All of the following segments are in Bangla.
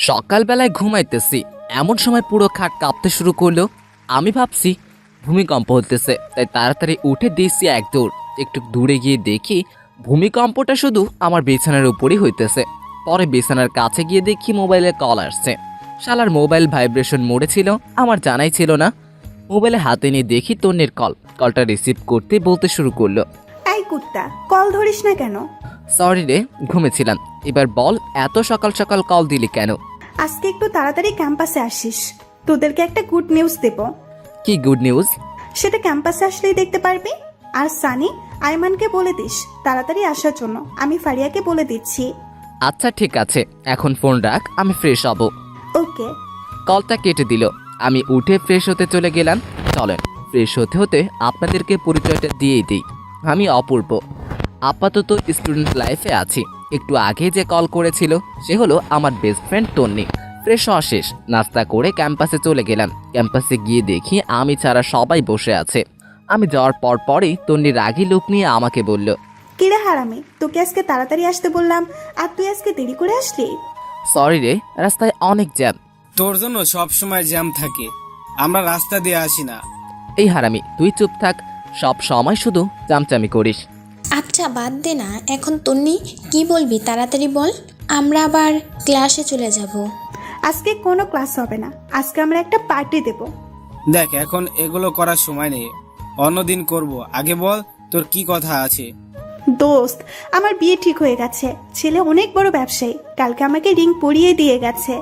সকালবেলায় ঘুমাইতেছি, এমন সময় পুরো খাট কাঁপতে শুরু করলো। আমি ভাবছি ভূমিকম্প হতেছে, তাই তাড়াতাড়ি উঠে দিয়েছি এক দৌড়। একটু দূরে গিয়ে দেখি ভূমিকম্পটা শুধু আমার বিছানার উপরই হইতেছে। পরে বিছানার কাছে গিয়ে দেখি মোবাইলে কল আসছে। শালার মোবাইল ভাইব্রেশন মোডে ছিল, আমার জানাই ছিল না। মোবাইলে হাতে নিয়ে দেখি তন্নির কলটা রিসিভ করতে বলতে শুরু করলো, এই কুত্তা, কল ধরিস না কেন? সরি রে, ঘুমেছিলাম। এবার বল, এত সকাল সকাল কল দিলি কেন? আজকে একটু তাড়াতাড়ি ক্যাম্পাসে আসিস, তোদেরকে একটা গুড নিউজ দেব। কি গুড নিউজ? সেটা ক্যাম্পাসে আসলেই দেখতে পারবি। আর সানি, আইমানকে বলে দিস তাড়াতাড়ি আসার জন্য। আমি ফারিয়াকে বলে দিচ্ছি। আচ্ছা ঠিক আছে, এখন ফোন রাখ, আমি ফ্রেশ হব। ওকে। কলটা কেটে দিল। আমি উঠে ফ্রেশ হতে চলে গেলাম। চলেন, ফ্রেশ হতে হতে আপনাদেরকে পরিচয়টা দিয়েই দিই। আমি অপূর্ব, আপাতত স্টুডেন্ট লাইফে আছি। একটু আগে যে কল করেছিল সে হলো আমার বেস্ট ফ্রেন্ড তন্নি। ফ্রেশ হওয়া শেষ, নাস্তা করে ক্যাম্পাসে চলে গেলাম। ক্যাম্পাসে গিয়ে দেখি আমি ছাড়া সবাই বসে আছে। আমি যাওয়ার পরই তন্নি রাগী লুক নিয়ে আমাকে বলল, কিরে হারামি, তোকে আজকে তাড়াতাড়ি আসতে বললাম আর তুই আজকে দেরি করে আসলি। সরি রে, রাস্তায় অনেক জ্যাম। তোর জন্য সব সময় জ্যাম থাকে, আমরা রাস্তা দিয়ে আসি না। এই হারামি, তুই চুপ থাক, সব সময় শুধু চামচামি করিস। আচ্ছা বাদ দে না, এখন তন্নি কি বলবি তাড়াতাড়ি বল, আমরা আবার ক্লাসে চলে যাব। আজকে কোনো ক্লাস হবে না, আজকে আমরা একটা পার্টি দেব। দেখ, এখন এগুলো করার সময় নেই, অন্যদিন করব। আগে বল, তোর কি কথা আছে? দোস্ত, আমার বিয়ে ঠিক হয়ে গেছে। ছেলে অনেক বড় ব্যবসায়ী, কালকে আমাকে রিং পরিয়ে দিয়ে গেছে।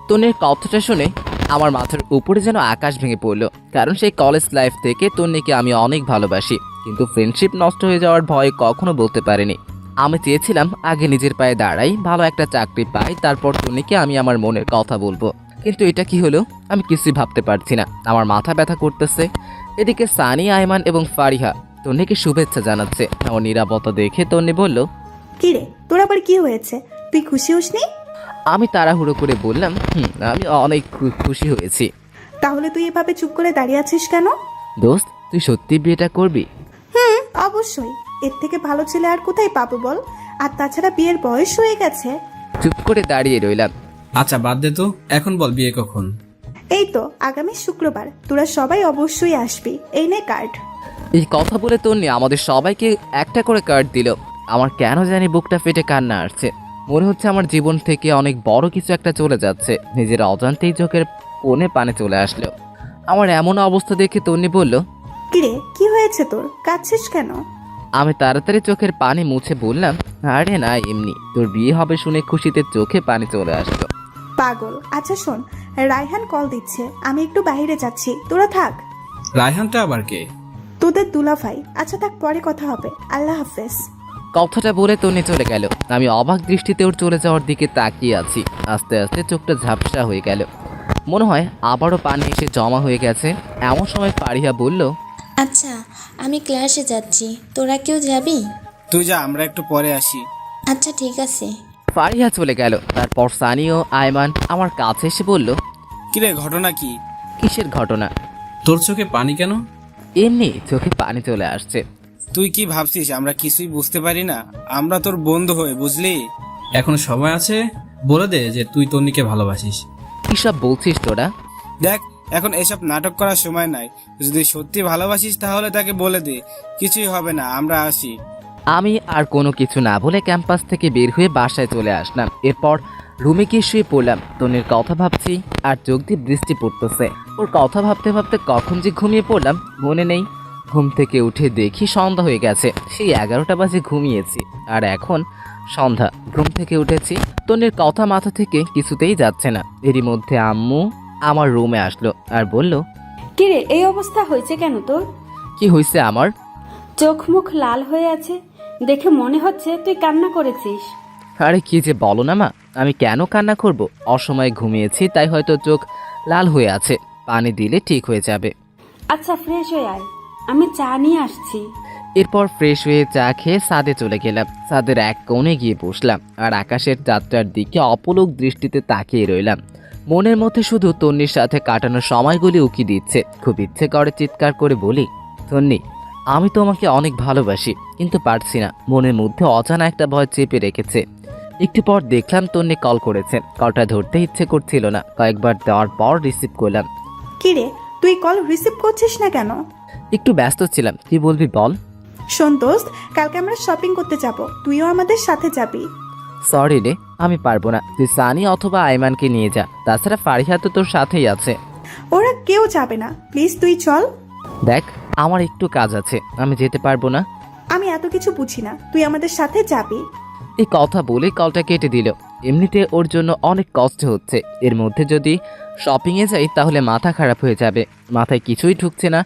তন্নির কথাটা শুনে আমার মাথার উপরে যেন আকাশ ভেঙে পড়লো। কারণ সেই কলেজ লাইফ থেকে তন্নিকে আমি অনেক ভালোবাসি, কিন্তু ফ্রেন্ডশিপ নষ্ট হয়ে যাওয়ার ভয় কখনো বলতে পারিনি। আমি চেয়েছিলাম আগে নিজের পায়ে দাঁড়াই, ভালো একটা চাকরি পাই, তারপর তন্নিকে আমি আমার মনের কথা বলবো। কিন্তু এটা কি হলো, আমি কিছুই ভাবতে পারছি না, আমার মাথা ব্যথা করতেছে। এদিকে সানি, আয়মান এবং ফারিহা তন্নিকে শুভেচ্ছা জানাচ্ছে। আমার নিরাপত্তা দেখে তন্নি বলল, কিরে, তোর আবার কি হয়েছে? তুই খুশি হসনি? আমি তাড়াহুড়ো করে বললাম, আমি অনেক খুশি হয়েছি। তাহলে তুই এভাবে চুপ করে দাঁড়িয়ে আছিস কেন? দোস্ত, তুই সত্যি বিয়েটা করবি? অবশ্যই, এর থেকে ভালো ছেলে আর কোথায় পাবো বল? আর তাছাড়া বিয়ের বয়স হয়ে গেছে। চুপ করে দাঁড়িয়ে রইলাম। আচ্ছা বাদ দে তো, এখন বল বিয়ে কখন? এই তো আগামী শুক্রবার, তোরা সবাই অবশ্যই আসবি। এই নে কার্ড। এই কথা বলে তন্নি আমাদের সবাইকে একটা করে কার্ড দিল। আমার কেন জানি বুকটা ফেটে কান্না আসছে। মনে হচ্ছে আমার জীবন থেকে অনেক বড় কিছু একটা চলে যাচ্ছে। নিজের অজান্তেই চোখের কোণে পানি চলে আসলো। আমার এমন অবস্থা দেখে তন্নি বলল, কিরে, কি হয়েছে তোর? কাঁদছিস কেন? আমি তাড়াতাড়ি চোখের পানি মুছে বললাম, আরে না, এমনি। তোর বিয়ে হবে শুনে খুশিতে চোখে পানি চলে আসলো। পাগল। আচ্ছা শোন, রায়হান কল দিচ্ছে, আমি একটু বাইরে যাচ্ছি, তোরা থাক। রায়হানটা আবার কে? তোদের দুলাভাই। আচ্ছা থাক, পরে কথা হবে। আল্লাহ হাফেজ। কথাটা বলে তন্নি চলে গেল। আমি অবাক দৃষ্টিতে ওর চলে যাওয়ার দিকে তাকিয়ে আছি। আস্তে আস্তে চোখটা ঝাপসা হয়ে গেল, মনে হয় আবারও পানি এসে জমা হয়ে গেছে। এমন সময় ফারিহা বলল, আচ্ছা আমি ক্লাসে যাচ্ছি, তোরা কেউ যাবি? তুই যা, আমরা একটু পরে আসি। আচ্ছা ঠিক আছে। ফারিহা চলে গেল। তারপর সানি ও আয়মান আমার কাছে এসে বলল, কিরে, ঘটনা কি? কিসের ঘটনা? তোর চোখে পানি কেন? এমনি চোখে পানি চলে আসছে। তুই কি ভাবছিস আমরা কিছুই বুঝতে পারি না? আমরা তোর বন্ধু হয়ে, বুঝলি? এখনো সময় আছে, বলে দে যে তুই তন্নিকে ভালোবাসিস। কি সব বলছিস তোরা? দেখ, এখন এসব নাটক করার সময় নাই। যদি সত্যি ভালোবাসিস তাহলে তাকে বলে দে, কিছুই হবে না, আমরা আসি। আমি আর কোনো কিছু না বলে ক্যাম্পাস থেকে বের হয়ে বাসায় চলে আসলাম। এরপর রুমে গিয়ে শুয়ে পড়লাম। তনির কথা ভাবছি আর চোখ দিয়ে বৃষ্টি পড়তেছে। ওর কথা ভাবতে ভাবতে কখন যে ঘুমিয়ে পড়লাম মনে নেই। ঘুম থেকে উঠে দেখি সন্ধ্যা হয়ে গেছে। সেই 11টা বাজে ঘুমিয়েছি আর এখন সন্ধ্যা। ঘুম থেকে উঠেছি, তনির কথা মাথা থেকে কিছুতেই যাচ্ছে না। এরই মধ্যে আম্মু আমার রুমে আসলো আর বলল, কিরে, এই অবস্থা হয়েছে কেন তোর? কি হয়েছে আমার? চোখ মুখ লাল হয়ে আছে, দেখে মনে হচ্ছে তুই কান্না করেছিস। আরে কি যে বলো না মা, আমি কেন কান্না করব? অসময়ে ঘুমিয়েছি, তাই হয়তো চোখ লাল হয়ে আছে। পানি দিলে ঠিক হয়ে যাবে। আচ্ছা ফ্রেশ হয়ে আয়, আমি চা নিয়ে আসছি। এরপর ফ্রেশ হয়ে চা খেয়ে ছাদে চলে গেলাম। ছাদের এক কোণে গিয়ে বসলাম আর আকাশের যাত্রার দিকে অপলক দৃষ্টিতে তাকিয়ে রইলাম। মনের মধ্যে শুধু তন্নির সাথে কাটানোর সময়গুলি উকি দিচ্ছে। খুব ইচ্ছে করে চিৎকার করে বলি, তন্নি, আমি তোমাকে অনেক ভালোবাসি, কিন্তু পারছি না। মনের মধ্যে অজানা একটা ভয় চেপে রেখেছে। একটু পর দেখলাম তন্নি কল করেছে। কলটা ধরতে ইচ্ছে করছিল না, কয়েকবার দেওয়ার পর রিসিভ করলাম। কিরে, তুই কল রিসিভ করছিস না কেন? একটু ব্যস্ত ছিলাম, কি বলবি বল। শোন দোস্ত, কালকে আমরা শপিং করতে যাব, তুইও আমাদের সাথে যাবি। সরি রে, আমি পারবো না, তুই সানি অথবা আইমানকে নিয়ে যা, তাছাড়া ফারিহা তো তোর সাথেই আছে। ওরা কেউ যাবে না, প্লিজ তুই চল। দেখ, আমার একটু কাজ আছে, আমি যেতে পারবো না। আমি এত কিছু বুঝি না, তুই আমাদের সাথে যাবি। এই কথা বলে কলটা কেটে দিল। এমনিতে ওর জন্য অনেক কষ্ট হচ্ছে, এর মধ্যে যদি শপিংয়ে যাই তাহলে মাথা খারাপ হয়ে যাবে। মাথায় কিছুই ঢুকছে না,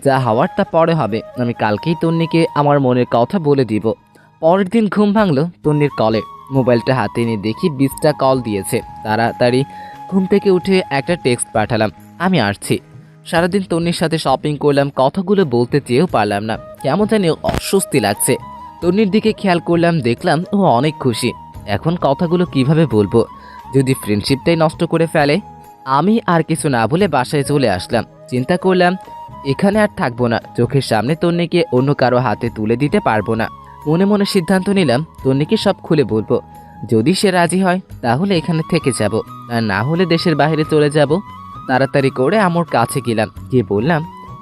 যা হওয়ার তা পরে হবে। আমি কালকেই তন্নিকে আমার মনের কথা বলে দিব। পরের দিন ঘুম ভাঙলো তন্নির কলে। মোবাইলটা হাতে নিয়ে দেখি 20টা কল দিয়েছে। তাড়াতাড়ি ঘুম থেকে উঠে একটা টেক্সট পাঠালাম, আমি আসছি। সারাদিন তন্নির সাথে শপিং করলাম, কথাগুলো বলতে চেয়েও পারলাম না, কেমন জানি অস্বস্তি লাগছে। তন্নির দিকে খেয়াল করলাম, দেখলাম ও অনেক খুশি। এখন কথাগুলো কিভাবে বলবো, যদি ফ্রেন্ডশিপটাই নষ্ট করে ফেলে। আমি আর কিছু না বলে বাসায় চলে আসলাম। চিন্তা করলাম এখানে আর থাকবো না, চোখের সামনে তন্নিকে অন্য কারো হাতে তুলে দিতে পারবো না। মনে মনে সিদ্ধান্ত নিলাম তন্নিকে সব খুলে বলবো। যদি সে রাজি হয় তাহলে এখানে থেকে যাব, আর না হলে দেশের বাইরে চলে যাব। তাড়াতাড়ি করে আম্মুর কাছে গেলাম, গিয়ে বললাম,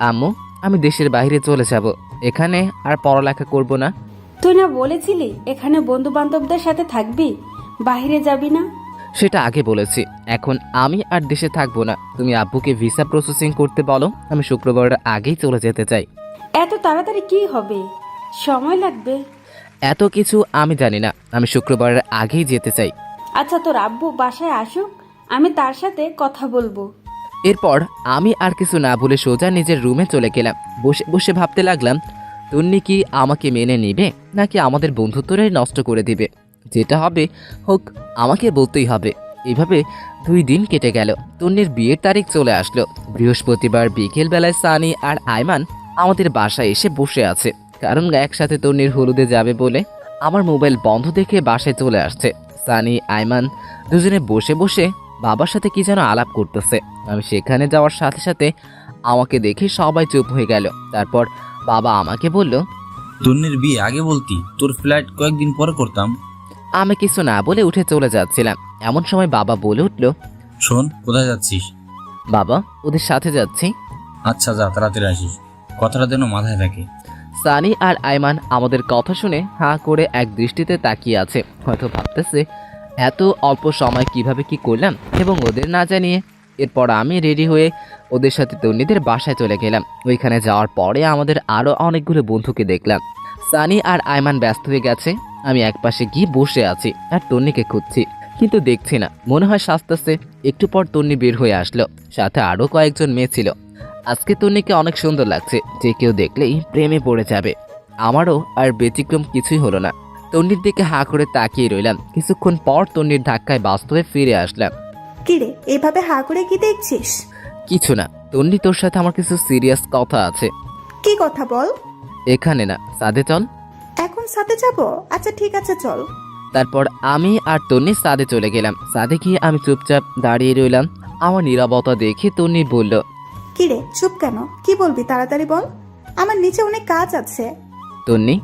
আম্মু আমি দেশের বাইরে চলে যাব, এখানে আর পড়ালেখা করব না। তুই না বলেছিলি এখানে বন্ধু বান্ধবদের সাথে থাকবি, বাইরে যাবি না? সেটা আগে বলেছি, এখন আমি আর দেশে থাকবো না। তুমি আব্বুকে ভিসা প্রসেসিং করতে বলো, আমি শুক্রবারের আগেই চলে যেতে চাই। এত তাড়াতাড়ি কি হবে, সময় লাগবে। এত কিছু আমি জানি না, আমি শুক্রবারের আগেই যেতে চাই। আচ্ছা, তোর আব্বু বাসায় আসুক, আমি তার সাথে কথা বলবো। এরপর আমি আর কিছু না বলে সোজা নিজের রুমে চলে গেলাম। বসে বসে ভাবতে লাগলাম, তন্নি কি আমাকে মেনে নিবে নাকি আমাদের বন্ধুত্বটাই নষ্ট করে দিবে। যেটা হবে হোক, আমাকে বলতেই হবে। এইভাবে 2 দিন কেটে গেল। তন্নির বিয়ের তারিখ চলে আসলো। বৃহস্পতিবার বিকেল বেলায় সানি আর আইমান আমাদের বাসায় এসে বসে আছে, কারণ একসাথে তন্নির হলুদে যাবে বলে। আমার মোবাইল বন্ধ দেখে বাসায় চলে আসছে। সানি আইমান দুজনে বসে বসে বাবার সাথে কি যেন আলাপ করতেছে। আমি সেখানে যাওয়ার সাথে সাথে আমাকে দেখে সবাই চুপ হয়ে গেল। তারপর বাবা আমাকে বলল, তন্নির বিয়ে আগে বলতি, তোর ফ্লাইট কয়েকদিন পরে করতাম। আমি কিছু না বলে উঠে চলে যাচ্ছিলাম, এমন সময় বাবা বলে উঠল, শোন, কোথায় যাচ্ছিস? বাবা ওদের সাথে যাচ্ছি। আচ্ছা যা, তাড়াতাড়ি আসিস, কথাটা যেন মাথায় থাকে। সানি আর আইমান আমাদের কথা শুনে হাঁ করে এক দৃষ্টিতে তাকিয়ে আছে, হয়তো ভাবতেছে এত অল্প সময় কিভাবে কি করলাম এবং ওদের না জানিয়ে। এরপর আমি রেডি হয়ে ওদের সাথে তন্নিদের বাসায় চলে গেলাম। ওইখানে যাওয়ার পরে আমাদের আরও অনেকগুলো বন্ধুকে দেখলাম। সানি আর আইমান ব্যস্ত হয়ে গেছে, আমি একপাশে গিয়ে বসে আছি আর তন্নিকে খুঁজছি, কিন্তু দেখছি না। মনে হয় সাজতেছে। একটু পর তন্নি বের হয়ে আসলো, সাথে আরও কয়েকজন মেয়ে ছিল। আজকে তন্নিকে অনেক সুন্দর লাগছে, যে কেউ দেখলেই প্রেমে পড়ে যাবে। আমারও আর ব্যতিক্রম কিছুই হলো না। তন্নির দিকে হাঁ করে তাকিয়ে রইলাম। কিছুক্ষণ পর তন্নির ধাক্কায় বাস্তবে ফিরে আসলাম। কিরে, এইভাবে হা করে কি দেখছিস? কিছু না তন্নি, তোর সাথে আমার কিছু সিরিয়াস কথা আছে। কি কথা বল। এখানে না, সাদে চল। এখন সাথে যাব? আচ্ছা ঠিক আছে, চল। তারপর আমি আর তন্নি সাদে চলে গেলাম। সাদে গিয়ে আমি চুপচাপ দাঁড়িয়ে রইলাম। আমার নীরবতা দেখে তন্নি বলল, কিরে চুপ কেন, কি বলবি তাড়াতাড়ি বল, আমার নিচে অনেক কাজ আছে। তন্নি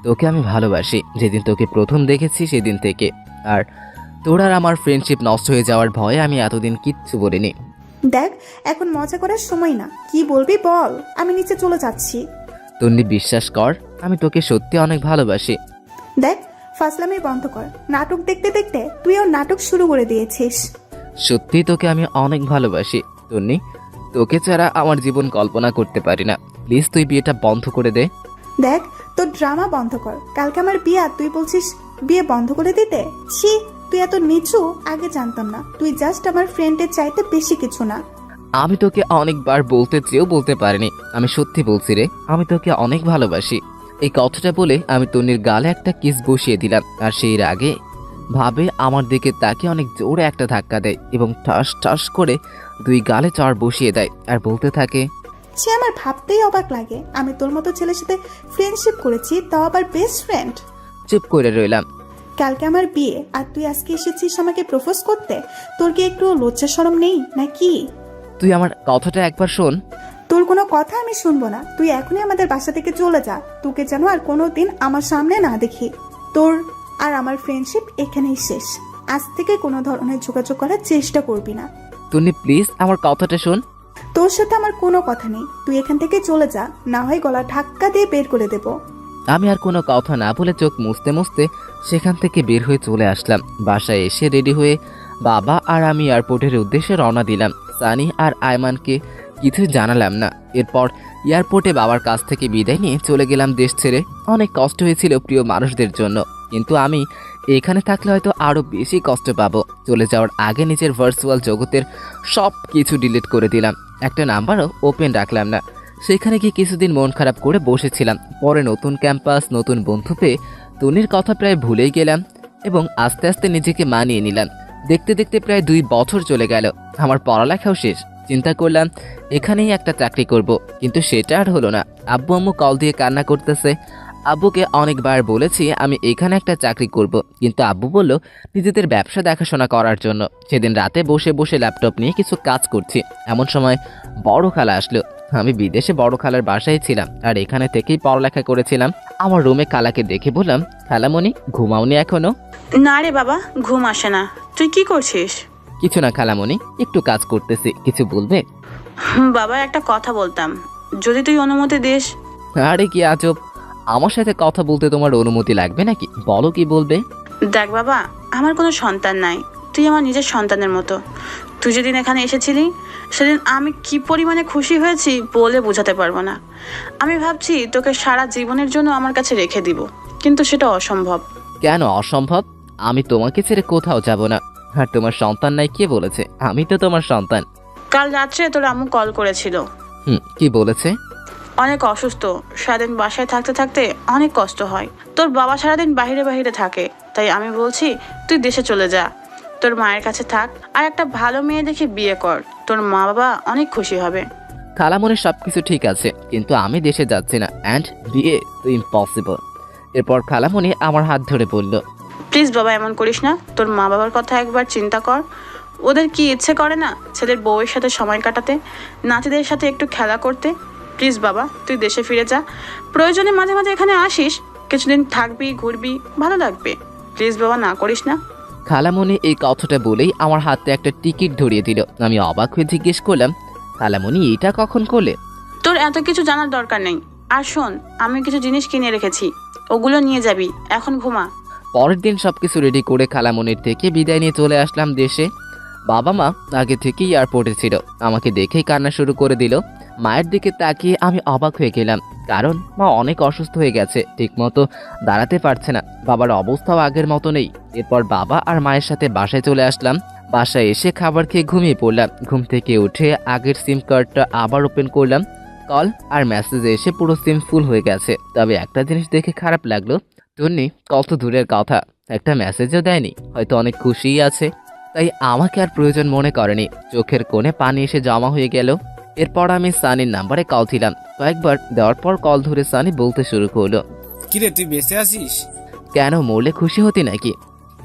তোকে আমি ভালোবাসি, যেদিন তোকে প্রথম দেখেছি সেদিন থেকে। আর তোর আর আমার ফ্রেন্ডশিপ নষ্ট হয়ে যাওয়ার ভয়ে আমি এতদিন কিচ্ছু বলিনি। দেখ, এখন মজা করার সময় না, কি বলবি বল, আমি নিচে চলে যাচ্ছি। তন্নি বিশ্বাস কর, আমি তোকে সত্যি অনেক ভালোবাসি। দেখ, ফাজলামি বন্ধ কর, নাটক দেখতে দেখতে তুইও নাটক শুরু করে দিয়েছিস। সত্যি তোকে আমি অনেক ভালোবাসি তন্নি, তোকে ছাড়া আমার জীবন কল্পনা করতে পারি না। প্লিজ তুই বিয়েটা বন্ধ করে দে। দেখ, তোর ড্রামা বন্ধ কর, কালকে আমার বিয়ে আর তুই বলছিস বিয়ে বন্ধ করে দিতে। ছি, তুই এত নিচু আগে জানতাম না, তুই জাস্ট আমার ফ্রেন্ডের চাইতে বেশি কিছু না। আমি তোকে অনেকবার বলতে চেয়েও বলতে পারিনি, আমি সত্যি বলছি রে, আমি তোকে অনেক ভালোবাসি। এই কথাটা বলে আমি তন্নির গালে একটা কিস বসিয়ে দিলাম, আর সেই রাগে ভাবে আমার দিকে তাকে অনেক জোরে একটা ধাক্কা দেয় এবং ঠাস ঠাস করে 2 গালে চড় বসিয়ে দেয়, আর বলতে থাকে, সে আমার ভাবতেই অবাক লাগে, আমি তোর মতো ছেলের সাথে ফ্রেন্ডশিপ করেছি, তাও আবার বেস্ট ফ্রেন্ড। চুপ করে রইলাম। কালকে আমার বিয়ে আর তুই আজকে এসেছিস আমাকে প্রপোজ করতে, তোর কি একটু লজ্জা শরম নেই নাকি? তুই আমার কথাটা একবার শোন। তোর কোনো কথা আমি শুনবো না, তুই এখনই আমাদের বাসা থেকে চলে যা, তোকে যেন আর কোনো দিন আমার সামনে না দেখি। তোর আর আমার ফ্রেন্ডশিপ এখানেই শেষ। আজ থেকে কোনো ধরনের যোগাযোগ করার চেষ্টা করবি না। তন্নি প্লিজ আমার কথাটা শোন। তোর সাথে আমার কোনো কথা নেই, তুই এখান থেকে চলে যা, না হয় গলা ধাক্কা দিয়ে বের করে দেব। আমি আর কোনো কথা না বলে চোখ মুছতে মুছতে সেখান থেকে বের হয়ে চলে আসলাম। বাসায় এসে রেডি হয়ে বাবা আর আমি এয়ারপোর্টের উদ্দেশ্যে রওনা দিলাম। সানি আর আয়মানকে কিছু জানালাম না। এরপর এয়ারপোর্টে বাবার কাছ থেকে বিদায় নিয়ে চলে গেলাম দেশ ছেড়ে। অনেক কষ্ট হয়েছিল প্রিয় মানুষদের জন্য, কিন্তু আমি এখানে থাকলে হয়তো আরও বেশি কষ্ট পাবো। চলে যাওয়ার আগে নিজের ভার্চুয়াল জগতের সব কিছু ডিলিট করে দিলাম, একটা নাম্বারও ওপেন রাখলাম না। সেখানে গিয়ে কিছুদিন মন খারাপ করে বসেছিলাম। পরে নতুন ক্যাম্পাস, নতুন বন্ধু পেয়ে তনির কথা প্রায় ভুলেই গেলাম এবং আস্তে আস্তে নিজেকে মানিয়ে নিলাম। দেখতে দেখতে প্রায় 2 বছর চলে গেল। আমার পড়ালেখাও শেষ। চিন্তা করলাম এখানেই একটা চাকরি করব, কিন্তু সেটা আর হলো না। আব্বু আম্মু কল দিয়ে কান্না করতেছে। আব্বুকে অনেকবার বলেছি আমি এখানে একটা চাকরি করব, কিন্তু আব্বু বলল নিজেদের ব্যবসা দেখাশোনা করার জন্য। সেদিন রাতে বসে বসে ল্যাপটপ নিয়ে কিছু কাজ করছি, এমন সময় বড় খালা আসলো। আমি বিদেশে বড় খালার বাসায় ছিলাম আর এখানে থেকেই পড়ালেখা করেছিলাম। আমার রুমে খালাকে দেখে বললাম, খালামণি ঘুমাওনি এখনো? না রে বাবা, ঘুম আসে না। তুই কি করছিস? কিছু না খালামণি, একটু কাজ করতেছি। কিছু বলবে? বাবা, একটা কথা বলতাম, যদি তুই অনুমতি দিস। আরে কি আজব, আমার সাথে কথা বলতে তোমার অনুমতি লাগবে নাকি? বলো কি বলবে। দেখ বাবা, আমার কোনো সন্তান নাই, তুই আমার নিজের সন্তানের মতো। তুই যেদিন এখানে এসেছিলি সেদিন আমি কি পরিমাণে খুশি হয়েছি বলে বোঝাতে পারবো না। আমি ভাবছি তোকে সারা জীবনের জন্য আমার কাছে রেখে দিব, কিন্তু সেটা অসম্ভব। কেন অসম্ভব? আমি তোমাকে ছেড়ে কোথাও যাব না। আর তোমার সন্তান নাই কে বলেছে? আমি তো তোমার সন্তান। কাল রাত্রে তোর আম্মু কল করেছিল। কি বলেছে? অনেক অসুস্থ, সারাদিন বাসায় থাকতে থাকতে অনেক কষ্ট হয়। তোর বাবা সারাদিন বাইরে বাইরে থাকে, তাই আমি বলছি তুই দেশে চলে যা, তোর মায়ের কাছে থাক, আর একটা ভালো মেয়ে দেখে বিয়ে কর। তোর মা বাবা অনেক খুশি হবে। খালামণির সবকিছু ঠিক আছে, কিন্তু আমি দেশে যাচ্ছি না, অ্যান্ড বিয়ে তো ইম্পসিবল। এরপর খালামণি আমার হাত ধরে বলল, প্লিজ বাবা, এমন করিস না। তোর মা বাবার কথা একবার চিন্তা কর। ওদের কি ইচ্ছে করে না ছেলের বউয়ের সাথে সময় কাটাতে, নাতিদের সাথে একটু খেলা করতে? প্লিজ বাবা, তুই দেশে ফিরে যা। প্রয়োজনে মাঝে মাঝে এখানে আসিস, কিছুদিন থাকবি, ঘুরবি, ভালো লাগবে। প্লিজ বাবা, না করিস না। খালামণি এই কথাটা বলেই আমার হাতে একটা টিকিট ধরিয়ে দিল। আমি অবাক হয়ে জিজ্ঞেস করলাম, খালামণি এটা কখন করলে? তোর এত কিছু জানার দরকার নেই। আর শোন, আমি কিছু জিনিস কিনে রেখেছি, ওগুলো নিয়ে যাবি। এখন ঘুমা। পরের দিন সবকিছু রেডি করে খালামণির থেকে বিদায় নিয়ে চলে আসলাম দেশে। বাবা মা আগে থেকেই এয়ারপোর্টে ছিল। আমাকে দেখেই কান্না শুরু করে দিল। মায়ের দিকে তাকিয়ে আমি অবাক হয়ে গেলাম, কারণ মা অনেক অসুস্থ হয়ে গেছে, ঠিকমতো দাঁড়াতে পারছে না। বাবার অবস্থাও আগের মতো নেই। এরপর বাবা আর মায়ের সাথে বাসায় চলে আসলাম। বাসায় এসে খাবার খেয়ে ঘুমিয়ে পড়লাম। ঘুম থেকে উঠে আগের সিম কার্ডটা আবার ওপেন করলাম। কল আর মেসেজে এসে পুরো সিম ফুল হয়ে গেছে। তবে একটা জিনিস দেখে খারাপ লাগলো, টুন্নি কত দূরের কথা, একটা মেসেজও দেয়নি। হয়তো অনেক খুশিই আছে, তাই আমাকে আর প্রয়োজন মনে করেনি। চোখের কোণে পানি এসে জমা হয়ে গেল। এরপর আমি সানির নাম্বারে কল দিলাম। কয়েকবার দেওয়ার পর কল ধরে সানি বলতে শুরু করলো, কিরে তুই বেঁচে আছিস? কেন, মরলে খুশি হতি নাকি?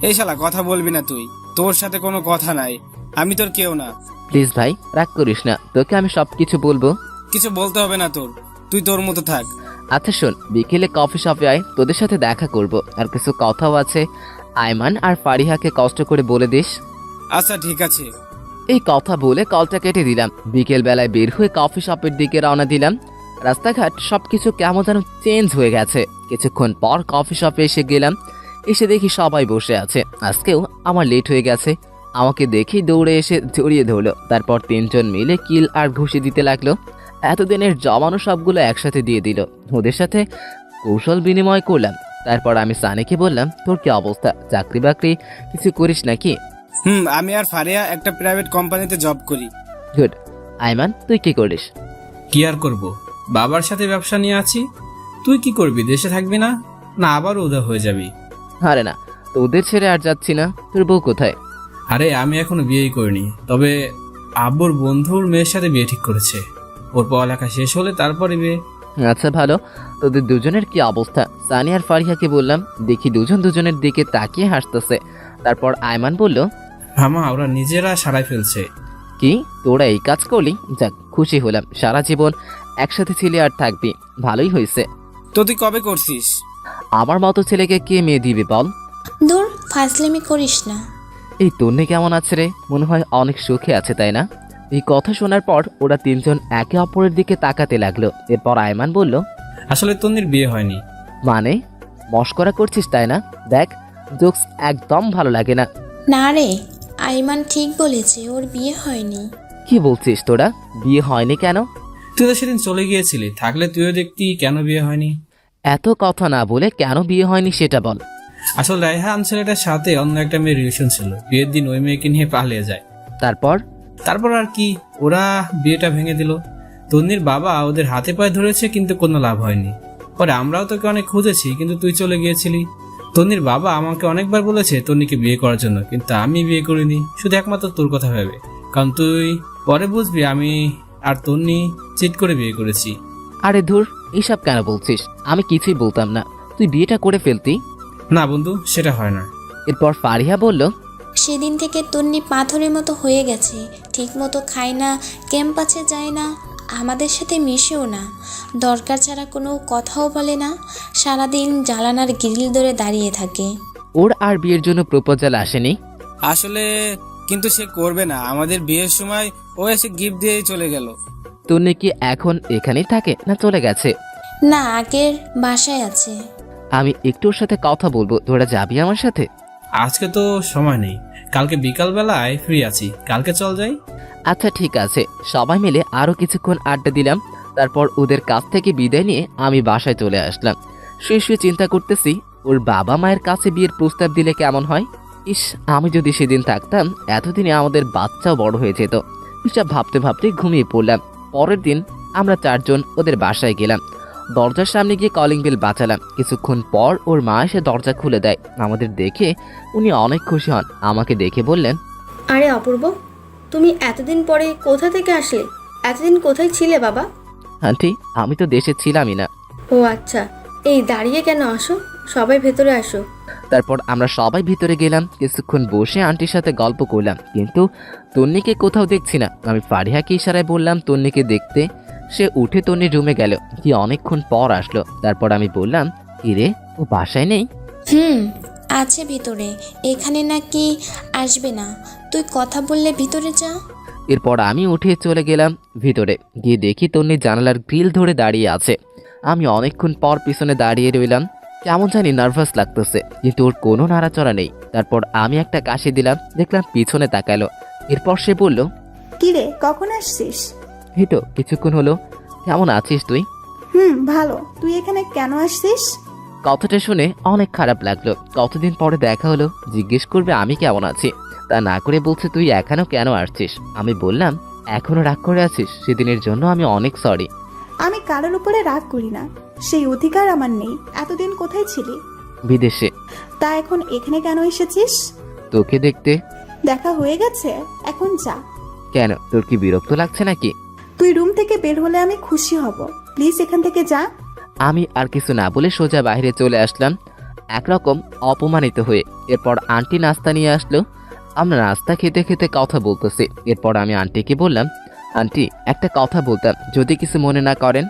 এই শালা কথা বলবি না তুই, তোর সাথে কোনো কথা নাই, আমি তোর কেউ না। প্লিজ ভাই রাগ করিস না, তোকে আমি সবকিছু বলবো। কিছু বলতে হবে না তোর, তুই তোর মতো থাক। আচ্ছা শোন, বিকেলে কফি শপে আয়, তোদের সাথে দেখা করব, আর কিছু কথাও আছে। আয়মান আর ফারিহাকে কষ্ট করে বলে দিস। আচ্ছা ঠিক আছে। এই কথা বলে কলটা কেটে দিলাম। বিকেল বেলায় বের হয়ে কফি শপের দিকে রওনা দিলাম। রাস্তাঘাট সবকিছু কেমন যেন চেঞ্জ হয়ে গেছে। কিছুক্ষণ পর কফি শপে এসে গেলাম। এসে দেখি সবাই বসে আছে। আজকেও আমার লেট হয়ে গেছে। আমাকে দেখেই দৌড়ে এসে জড়িয়ে ধরলো। তারপর 3 জন মিলে কিল আর ঘুষি দিতে লাগলো। এতদিনের জমানো সবগুলো একসাথে দিয়ে দিল। ওদের সাথে কৌশল বিনিময় করলাম। তারপর আমি সানিকে বললাম, তোর কি অবস্থা, চাকরি বাকরি কিছু করিস নাকি? আমি আর ফারিয়া একটা প্রাইভেট কোম্পানিতে জব করি। গুড। আয়মান তুই কি করিস? কি আর করব, বাবার সাথে ব্যবসা নিয়ে আছি। তুই কি করবি, দেশে থাকবি না? না আবারও উদা হয়ে যাবি? আরে না, তোদের ছেড়ে আর যাচ্ছি না। তোর বউ কোথায়? আরে আমি এখনো বিয়েই করিনি, তবে আব্বুর বন্ধুর মেয়ের সাথে বিয়ে ঠিক করেছে। ওর পড়ালেখা শেষ হলে তারপরে বিয়ে। আচ্ছা ভালো। তোদের দুজনের কি অবস্থা? সানি আর ফারিহাকে বললাম। দেখি দুজন দুজনের দিকে তাকিয়ে হাসতেছে। তারপর আয়মান বলল, হামা ওরা নিজেরা সারাই ফেলছে। কি তোরা এই কাজ করলি? যাক, খুশি হলাম। সারা জীবন একসাথে ছিলি আর থাকবি, ভালোই হয়েছে। তো তুই কবে করছিস? আমার মতো ছেলেকে কে মেয়ে দিবে বল? দূর ফাজলামি করিস না। এই তন্নি কেমন আছে রে? মনে হয় অনেক সুখে আছে, তাই না? এই কথা শোনার পর ওরা তিনজন একে অপরের দিকে তাকাতে লাগলো। এরপর আয়মান বলল, আসলে তন্নির বিয়ে হয়নি। মানে মস্করা করছিস তাই না? দেখ, জোকস একদম ভালো লাগে না। না রে, আইমান ঠিক বলেছে, ওর বিয়ে হয়নি। কি বলছিস তোরা? বিয়ে হয়নি কেন? তুই তো সেদিন চলে গিয়েছিলি, থাকলে তুইও দেখতি কেন বিয়ে হয়নি। এত কথা না বলে কেন বিয়ে হয়নি সেটা বল। আসলে রায়হান ছেলেটার সাথে অন্য একটা মেয়ের রিলেশন ছিল, বিয়ের দিন ওই মেয়েকে নিয়ে পালিয়ে যায়। তারপর আর কি, ওরা বিয়েটা ভেঙে দিল। তন্নির বাবা ওদের হাতে পায়ে ধরেছে, কিন্তু কোনো লাভ হয়নি। পরে আমরাও তোকে অনেক খুঁজেছি, কিন্তু তুই চলে গিয়েছিলি। তন্নির বাবা আমাকে অনেকবার বলেছে তন্নিকে বিয়ে করার জন্য, কিন্তু আমি বিয়ে করিনি, শুধু একমাত্র তোর কথা ভেবে। কারণ তুই পরে বুঝবি আমি আর তন্নি চিট করে বিয়ে করেছি। আরে ধুর, এইসব কেন বলছিস? আমি কিছুই বলতাম না, তুই বিয়েটা করে ফেলতি। না বন্ধু, সেটা হয় না। এরপর ফারিহা বলল, সেদিন থেকে তন্নি পাথরের মতো হয়ে গেছে, ঠিক মতো খায় না, ক্যাম্পাসে যায় না, আমাদের সাথে মিশেও না, দরকার ছাড়া কোনো কথাও বলে না, সারাদিন জ্বালানার গ্রিল ধরে দাঁড়িয়ে থাকে। ওর আর বিয়ের জন্য প্রপোজাল আসেনি? আসলে কিন্তু সে করবে না, আমাদের বিয়ের সময় ও এসে গিফট দিয়ে চলে গেল। তন্নি কি এখন এখানেই থাকে না চলে গেছে? না, আগের বাসায় আছে। আমি একটু ওর সাথে কথা বলবো, তোরা যাবি আমার সাথে? আজকে তো সময় নেই, কালকে বিকাল বেলায় ফ্রি আছি, কালকে চল যাই। আচ্ছা ঠিক আছে। সবাই মিলে আরো কিছুক্ষণ আড্ডা দিলাম। তারপর ওদের কাছ থেকে বিদায় নিয়ে আমি বাসায় চলে আসলাম। শুয়ে শুয়ে চিন্তা করতেছি, ওর বাবা মায়ের কাছে বিয়ের প্রস্তাব দিলে কেমন হয়। ইস, আমি যদি সেদিন থাকতাম, এতদিনে আমাদের বাচ্চাও বড় হয়ে যেত। এসব ভাবতে ভাবতে ঘুমিয়ে পড়লাম। পরের দিন আমরা চারজন ওদের বাসায় গেলাম। দরজার সামনে গিয়ে কলিং বেল বাজালাম। কিছুক্ষণ পর ওর মা এসে দরজা খুলে দেয়। আমাদের দেখে উনি অনেক খুশি হন। আমাকে দেখে বললেন, আরে অপূর্ব, তুমি এতদিন পরে কোথা থেকে আসলে? এতদিন কোথায় ছিলে বাবা? আন্টি, আমি তো দেশে ছিলামই না। ও আচ্ছা, এই দাঁড়িয়ে কেন, আসো, সবাই ভেতরে আসো। তারপর আমরা সবাই ভিতরে গেলাম। কিছুক্ষণ বসে আন্টির সাথে গল্প করলাম, কিন্তু তন্নিকে কোথাও দেখছি না। আমি ফারিহাকে ইশারায় বললাম তন্নিকে দেখতে। সে উঠে তন্নির রুমে গেল, কি অনেকক্ষণ পর আসলো। তারপর আমি বললাম, কিরে, ও বাসায় নেই? আছে ভিতরে, এখানে নাকি আসবে না, তুই কথা বললে ভিতরে যা। এরপর আমি উঠে চলে গেলাম ভিতরে। গিয়ে দেখি তন্নি জানালার গ্রিল ধরে দাঁড়িয়ে আছে। আমি অনেকক্ষণ পর পিছনে দাঁড়িয়ে রইলাম। কেমন জানি নার্ভাস লাগতেছে, কিন্তু ওর কোনো নাড়াচড়া নেই। তারপর আমি একটা কাশি দিলাম, দেখলাম পিছনে তাকালো। এরপর সে বলল, কিরে, কখন আসছিস? এই তো কিছুক্ষণ হলো। কেমন আছিস তুই? ভালো। তুই এখানে কেন আসছিস? কথাটা শুনে অনেক খারাপ লাগলো। কতদিন পরে দেখা হলো, জিজ্ঞেস করবে আমি কেমন আছি, তা না করে বলছে তুই এখনো কেন আসছিস। আমি বললাম, এখনো রাগ করে আছিস? সেদিনের জন্য আমি অনেক সরি। আমি কারোর উপরে রাগ করি না, সেই অধিকার আমার নেই। এতদিন কোথায় ছিলি? বিদেশে। তা এখন এখানে কেন এসেছিস? তোকে দেখতে। দেখা হয়ে গেছে, এখন যা। কেন, তোর কি বিরক্ত লাগছে নাকি? তুই রুম থেকে বের হলে আমি খুশি হব। প্লিজ এখান থেকে যা। আমি আর কিছু না বলে সোজা বাইরে চলে আসলাম, একরকম অপমানিত হয়ে। এরপর আন্টি নাস্তা নিয়ে আসলো। আমরা নাস্তা খেতে খেতে কথা বলতেছি। এরপর আমি আন্টিকে বললাম, আন্টি একটা কথা বলতাম, যদি কিছু মনে না করেন।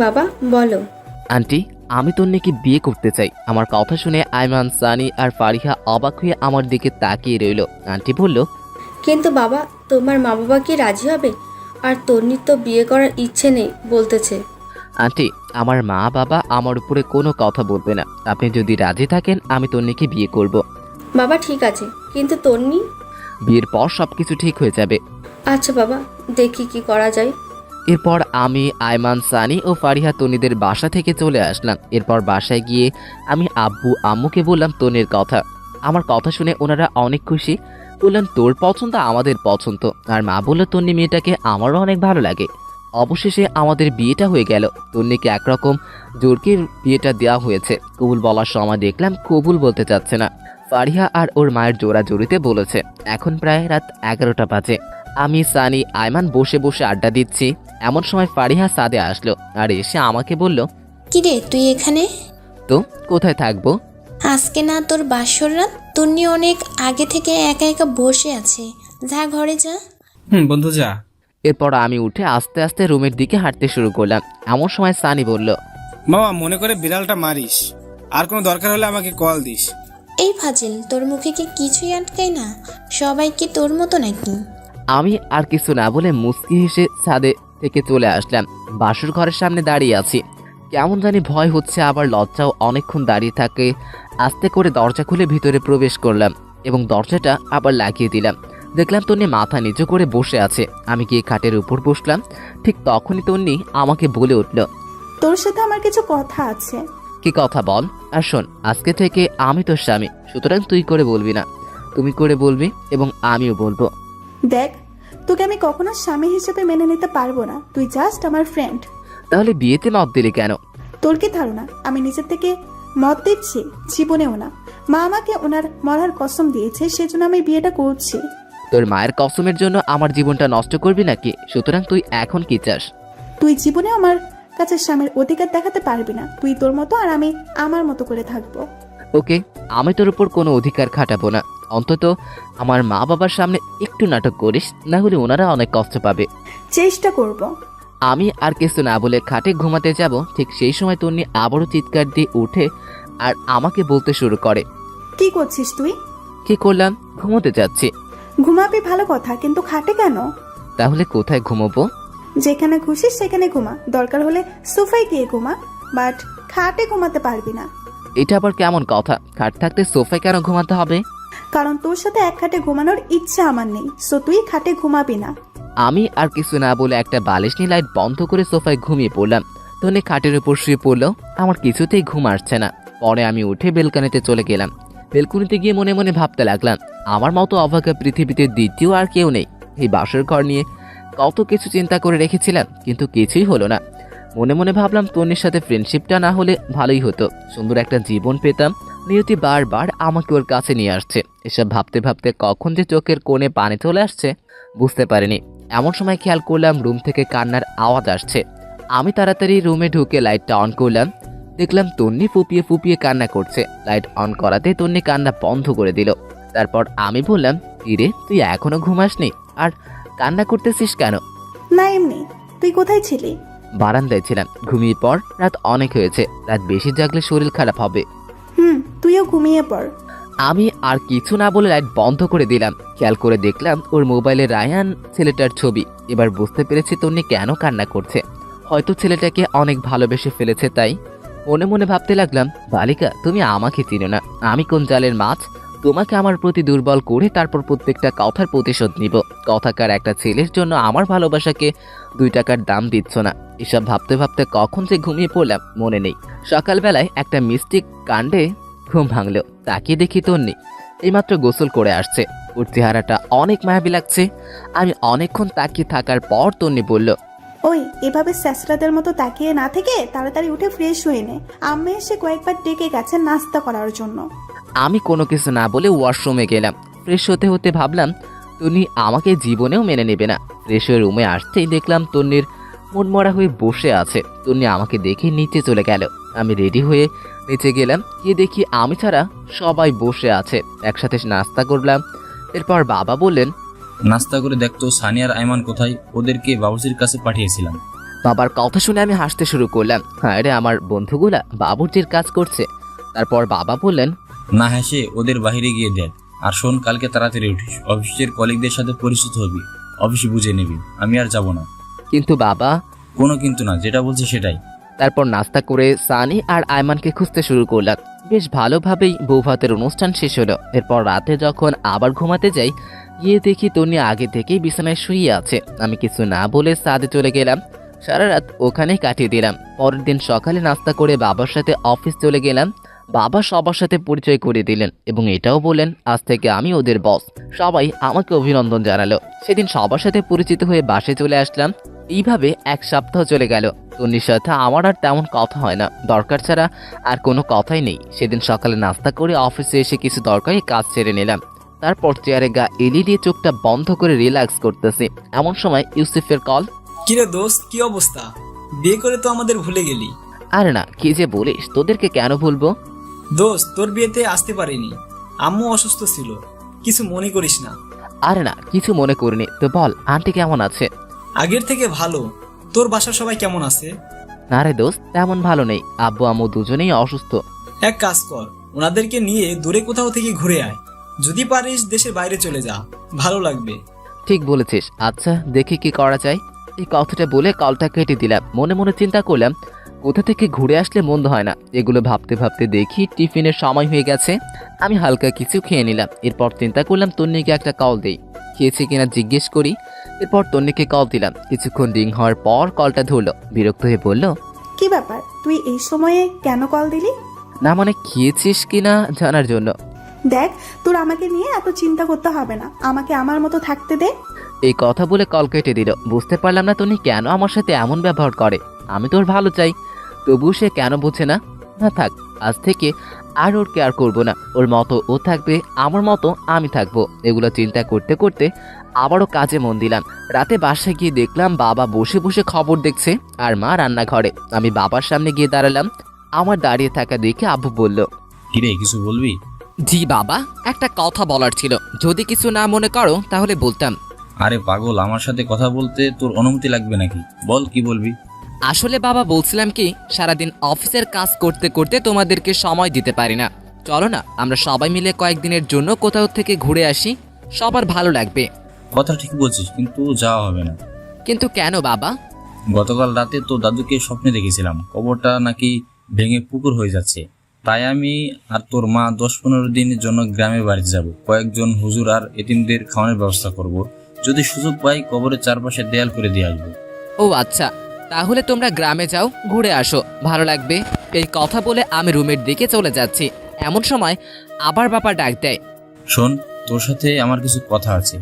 বাবা বলো। আন্টি, আমি তন্নিকে বিয়ে করতে চাই। আমার কথা শুনে আইমান, সানি আর ফারিহা অবাক হয়ে আমার দিকে তাকিয়ে রইল। আন্টি বলল, কিন্তু বাবা, তোমার মা বাবা কি রাজি হবে? আর তন্নির তো বিয়ে করার ইচ্ছে নেই বলতেছে। আন্টি, আমার মা বাবা আমার উপরে কোনো কথা বলবে না। আপনি যদি রাজি থাকেন আমি তন্নিকে বিয়ে করব। বাবা ঠিক আছে, কিন্তু তন্নি? বিয়ের পর সবকিছু ঠিক হয়ে যাবে। আচ্ছা বাবা, দেখি কি করা যায়। এরপর আমি, আয়মান, সানি ও ফারিহা তন্নিদের বাসা থেকে চলে আসলাম। এরপর বাসায় গিয়ে আমি আব্বু আম্মুকে বললাম তন্নির কথা। আমার কথা শুনে ওনারা অনেক খুশি। বললেন তোর পছন্দ আমাদের পছন্দ। আর মা বলল তন্নি মেয়েটাকে আমারও অনেক ভালো লাগে। অবশেষে আমাদের বিয়েটা হয়ে গেল। তন্নিকে একরকম জোরকে বিয়েটা দেওয়া হয়েছে। কবুল বলার সময় দেখলাম কবুল বলতে চাচ্ছে না। ফারিহা আর ওর মায়ের জোরাজোরিতে বলেছে। এখন প্রায় রাত 11টা বাজে। আমি, সানি, আয়মান বসে বসে আড্ডা দিচ্ছি। এমন সময় ফারিহা সাদে আসলো আর এসে আমাকে বলল, কিরে তুই এখানে? তো কোথায় থাকবো? আজকে না তোর বাসর রাত? তন্নি অনেক আগে থেকে একা একা বসে আছে, যা ঘরে যা। বন্ধু যা। এরপর আমি উঠে আস্তে আস্তে রুমের দিকে হাঁটতে শুরু করলাম। এমন সময় সানি বলল, মামা মনে করে বিড়ালটা মারিস, আর কোনো দরকার হলে আমাকে কল দিস। এই ফাজিল, তোর মুখে কি কিছুই আটকায় না? সবাই কি তোর মতো নাকি? আমি আর কিছু না বলে মুচকি হেসে ছাদে থেকে চলে আসলাম। বাসুর ঘরের সামনে দাঁড়িয়ে আছি, কেমন জানি ভয় হচ্ছে, আবার লজ্জাও। অনেকক্ষণ দাঁড়িয়ে থাকে আস্তে করে দরজা খুলে ভিতরে প্রবেশ করলাম এবং দরজাটা আবার লাগিয়ে দিলাম। দেখলাম তন্নি মাথা নিচু করে বসে আছে। আমি গিয়ে খাটের উপর বসলাম। ঠিক তখনই তন্নি আমাকে বলে উঠল, তোর সাথে আমার কিছু কথা আছে। কি কথা বল। আর শোন, আজকে থেকে আমি তোর স্বামী, সুতরাং তুই করে বলবি না, তুমি করে বলবি এবং আমিও বলবো। দেখ, তোকে আমি কখনো স্বামী হিসেবে মেনে নিতে পারবো না। তুই জাস্ট আমার ফ্রেন্ড। তাহলে বিয়েতে মত দিলি কেন? তোর কি ধারণা আমি নিজের থেকে মত দিচ্ছি? জীবনেও না। মা আমাকে ওনার মরার কসম দিয়েছে, সেজন্য আমি বিয়েটা করছি। তোর মায়ের কসমের জন্য আমার জীবনটা নষ্ট করবি নাকি? সুতরাং তুই এখন কি চাস? তুই জীবনে আমার কাছে স্বামীর অধিকার দেখাতে পারবি না। তুই তোর মতো আর আমি আমার মতো করে থাকবো। ওকে, আমি তোর উপর কোনো অধিকার খাটাবো না। অন্তত আমার মা বাবার সামনে একটু নাটক করিস, না হলে ওনারা অনেক কষ্ট পাবে। চেষ্টা করব। আমি আর কিছু না বলে খাটে ঘুমাতে যাব, ঠিক সেই সময় তন্নি আবারও চিৎকার দিয়ে উঠে আর আমাকে বলতে শুরু করে, কি করছিস তুই? কি করলাম? ঘুমোতে যাচ্ছি। ঘুমাবি ভালো কথা, কিন্তু খাটে কেন? তাহলে কোথায় ঘুমোবো? যেখানে খুশি সেখানে ঘুমা, দরকার হলে সোফায় গিয়ে ঘুমা, বাট খাটে ঘুমাতে পারবি না। এটা আবার কেমন কথা? খাট থাকতে সোফায় কেন ঘুমাতে হবে? কারণ তোর সাথে এক খাটে ঘুমানোর ইচ্ছা আমার নেই, সো তুই খাটে ঘুমাবি না। আমি আর কিছু না বলে একটা বালিশ নিয়ে লাইট বন্ধ করে সোফায় ঘুমিয়ে পড়লাম। তন্নি খাটের উপর শুয়ে পড়লো। আমার কিছুতেই ঘুম আসছে না। পরে আমি উঠে বেলকনিতে চলে গেলাম। বেলকনিতে গিয়ে মনে মনে ভাবতে লাগলাম, আমার মতো অভাগা পৃথিবীতে দ্বিতীয় আর কেউ নেই। এই বাসর ঘর নিয়ে কত কিছু চিন্তা করে রেখেছিলাম, কিন্তু কিছুই হলো না। মনে মনে ভাবলাম তন্নির সাথে ফ্রেন্ডশিপটা না হলে ভালোই হতো, সুন্দর একটা জীবন পেতাম। নিয়তি বারবার আমাকে ওর কাছে নিয়ে আসছে। এসব ভাবতে ভাবতে কখন যে চোখের কোণে পানি চলে আসছে বুঝতে পারিনি। এমন সময় খেয়াল করলাম রুম থেকে কান্নার আওয়াজ আসছে। আমি তাড়াতাড়ি রুমে ঢুকে লাইটটা অন করলাম। দেখলাম তন্নি ফুপিয়ে ফুপিয়ে কান্না করছে। লাইট অন করাতে তন্নি কান্না বন্ধ করে দিল। তারপর আমি বললাম, ইরে তুই এখনো ঘুমাসনি আর কান্না করতেছিস কেন? না এমনি। তুই কোথায় ছিলি? বারান্দায় ছিলাম। ঘুমিয়ে পর, রাত অনেক হয়েছে, রাত বেশি জাগলে শরীর খারাপ হবে। তুইও ঘুমিয়ে পড়। আমি আর কিছু না বলে লাইট বন্ধ করে দিলাম। খেয়াল করে দেখলাম ওর মোবাইলে রায়ান ছেলেটার ছবি। এবার বুঝতে পেরেছি তন্নি কেন কান্না করছে। হয়তো ছেলেটাকে অনেক ভালোবেসে ফেলেছে। তাই মনে মনে ভাবতে লাগলাম, বালিকা তুমি আমাকে চিনো না, আমি কোন জালের মাছ। তোমাকে আমার প্রতি দুর্বল করে তারপর প্রত্যেকটা কথার প্রতিশোধ নিব। কথাকার একটা ছেলের জন্য আমার ভালোবাসাকে 2 টাকার দাম দিচ্ছ না। এসব ভাবতে ভাবতে কখন যে ঘুমিয়ে পড়লাম মনে নেই। সকালবেলায় একটা মিস্টেক কাণ্ডে ঘুম ভাঙলো। তাকিয়ে দেখি তন্নি এইমাত্র গোসল করে আসছে। ওর চেহারাটা অনেক মায়াবী লাগছে। আমি অনেকক্ষণ তাকিয়ে থাকার পর তন্নি বলল, ওই এভাবে স্যাসরাদের মতো তাকিয়ে না থেকে তাড়াতাড়ি উঠে ফ্রেশ হয়ে নে। আম্মা এসে কয়েকবার ডেকে গেছে নাস্তা করার জন্য। আমি কোনো কিছু না বলে ওয়াশরুমে গেলাম। ফ্রেশ হতে হতে ভাবলাম তন্নি আমাকে জীবনেও মেনে নেবে না। ফ্রেশ হয়ে রুমে আসতেই দেখলাম তন্নির মনমরা হয়ে বসে আছে। তন্নি আমাকে দেখে নিচে চলে গেল। আমি রেডি হয়ে নিচে গেলাম। গিয়ে দেখি আমি ছাড়া সবাই বসে আছে। একসাথে নাস্তা করলাম। এরপর বাবা বললেন, নাস্তা করে দেখতো সানি আর আইমান কোথায়, ওদেরকে বাবুর্চির কাছে পাঠিয়েছিলাম। বাবার কথা শুনে আমি হাসতে শুরু করলাম। হ্যাঁ রে, আমার বন্ধুগুলা বাবুর্চির কাজ করছে। তারপর বাবা বললেন, না হেসে ওদের বাইরে গিয়ে দেখ। আর শোন, কালকে তাড়াতাড়ি উঠিস, অফিসের কলিগদের সাথে পরিচিত হবি, অফিস বুঝে নিবি। আমি আর যাব না। কিন্তু বাবা। কোনো কিন্তু না, যেটা বলছি সেটাই। তারপর নাস্তা করে সানি আর আয়মানকে খুঁজতে শুরু করলাম। বেশ ভালোভাবেই বৌভাতের অনুষ্ঠান শেষ হলো। এরপর রাতে যখন আবার ঘুমাতে যাই, গিয়ে দেখি তন্নি আগে থেকেই বিছানায় শুয়ে আছে। আমি কিছু না বলে ছাদে চলে গেলাম। সারা রাত ওখানেই কাটিয়ে দিলাম। পরের দিন সকালে নাস্তা করে বাবার সাথে অফিস চলে গেলাম। বাবা সবার সাথে পরিচয় করে দিলেন এবং এটাও বললেন আজ থেকে আমি ওদের বস। সবাই আমাকে অভিনন্দন জানালো। সেদিন সবার সাথে পরিচিত হয়ে বাসে চলে আসলাম। এইভাবে 1 সপ্তাহ চলে গেল। তন্নির সাথে আমার আর তেমন কথা হয় না, দরকার ছাড়া আর কোনো কথাই নেই। সেদিন সকালে নাস্তা করে অফিসে এসে কিছু দরকারি কাজ সেরে নিলাম। তারপর চেয়ারে গা এলি দিয়ে চোখটা বন্ধ করে রিল্যাক্স করতেছি। এমন সময় ইউসুফের কল। কিরে দোস্ত, কি অবস্থা? বিয়ে করে তো আমাদের ভুলে গেলি। আরে না, কি যে বলিস, তোদেরকে কেন ভুলবো? দোস্ত, তোর বিয়েতে আসতে পারিনি, আম্মু অসুস্থ ছিল, কিছু মনে করিস না। আরে না, কিছু মনে করিনি। তো বল, আন্টি কেমন আছে? আগের থেকে ভালো। তোর বাসার সবাই কেমন আছে? না রে দোস্ত, তেমন ভালো নেই। আব্বু আম্মু দুজনেই অসুস্থ। এক কাজ কর, ওনাদেরকে নিয়ে দূরে কোথাও থেকে ঘুরে আয়, যদি পারিস দেশের বাইরে চলে যা, ভালো লাগবে। ঠিক বলেছিস। আচ্ছা দেখি কি করা যায়। এই কথাটা বলে কলটা কেটে দিলাম। মনে মনে চিন্তা করলাম কোথা থেকে ঘুরে আসলে মন্দ হয় না। এগুলো ভাবতে ভাবতে দেখি টিফিনের সময় হয়ে গেছে। আমি হালকা কিছু খেয়ে নিলাম। এরপর চিন্তা করলাম তন্নিকে একটা কল দেই, খেয়েছে কিনা জিজ্ঞেস করি। এরপর তন্নিকে কল দিলাম। কিছুক্ষণ রিং হওয়ার পর কলটা ধরলো। বিরক্ত হয়ে বলল, কি ব্যাপার, তুই এই সময়ে কেন কল দিলি? না মানে খেয়েছিস কিনা জানার জন্য। দেখ, তোর আমাকে নিয়ে এত চিন্তা করতে হবে না, আমাকে আমার মতো থাকতে দে। এই কথা বলে কল কেটে দিল। বুঝতে পারলাম না তন্নি কেন আমার সাথে এমন ব্যবহার করে। আমি তোর ভালো চাই, তবুও সে কেন বোঝে না। না থাক, আজ থেকে আর ওর কেয়ার করবো না। ওর মতো ও থাকবে, আমার মতো আমি থাকবো। এগুলো চিন্তা করতে করতে আবারও কাজে মন দিলাম। রাতে বাসায় গিয়ে দেখলাম বাবা বসে বসে খবর দেখছে আর মা রান্নাঘরে। আমি বাবার সামনে গিয়ে দাঁড়ালাম। আমার দাঁড়িয়ে থাকা দেখে আব্বু বলল, কিরে কিছু বলবি? জি বাবা, একটা কথা বলার ছিল, যদি কিছু না মনে করো তাহলে বলতাম। আরে পাগল, আমার সাথে কথা বলতে তোর অনুমতি লাগবে নাকি? বল কি বলবি। আসলে বাবা বলছিলাম কি, সারাদিন অফিসের কাজ করতে করতে তোমাদেরকে সময় দিতে পারি না। চলো না আমরা সবাই মিলে কয়েকদিনের জন্য কোথাও থেকে ঘুরে আসি, সবার ভালো লাগবে। কথা ঠিক বলছিস, কিন্তু যাওয়া হবে না। কিন্তু কেন বাবা? গতকাল রাতে তো দাদুকে স্বপ্নে দেখেছিলাম কবরটা নাকি ভেঙে পুকুর হয়ে যাচ্ছে। তাই আমি আর তোর মা 10-15 দিনের জন্য গ্রামের বাড়িতে যাব। কয়েকজন হুজুর আর এতিমদের খাওয়ানোর ব্যবস্থা করব। যদি সুযোগ পাই কবরের চারপাশে দেয়াল করে দিয়ে আসবো। ও আচ্ছা, তাহলে তোমরা গ্রামে যাও, ঘুরে আসো, ভালো লাগবে। এই কথা বলে আমি রুমের দিকে চলে যাচ্ছি। এমন সময় আবার বাবা ডাক দেয়, শোন, তোর সাথে আমার কিছু কথা আছে।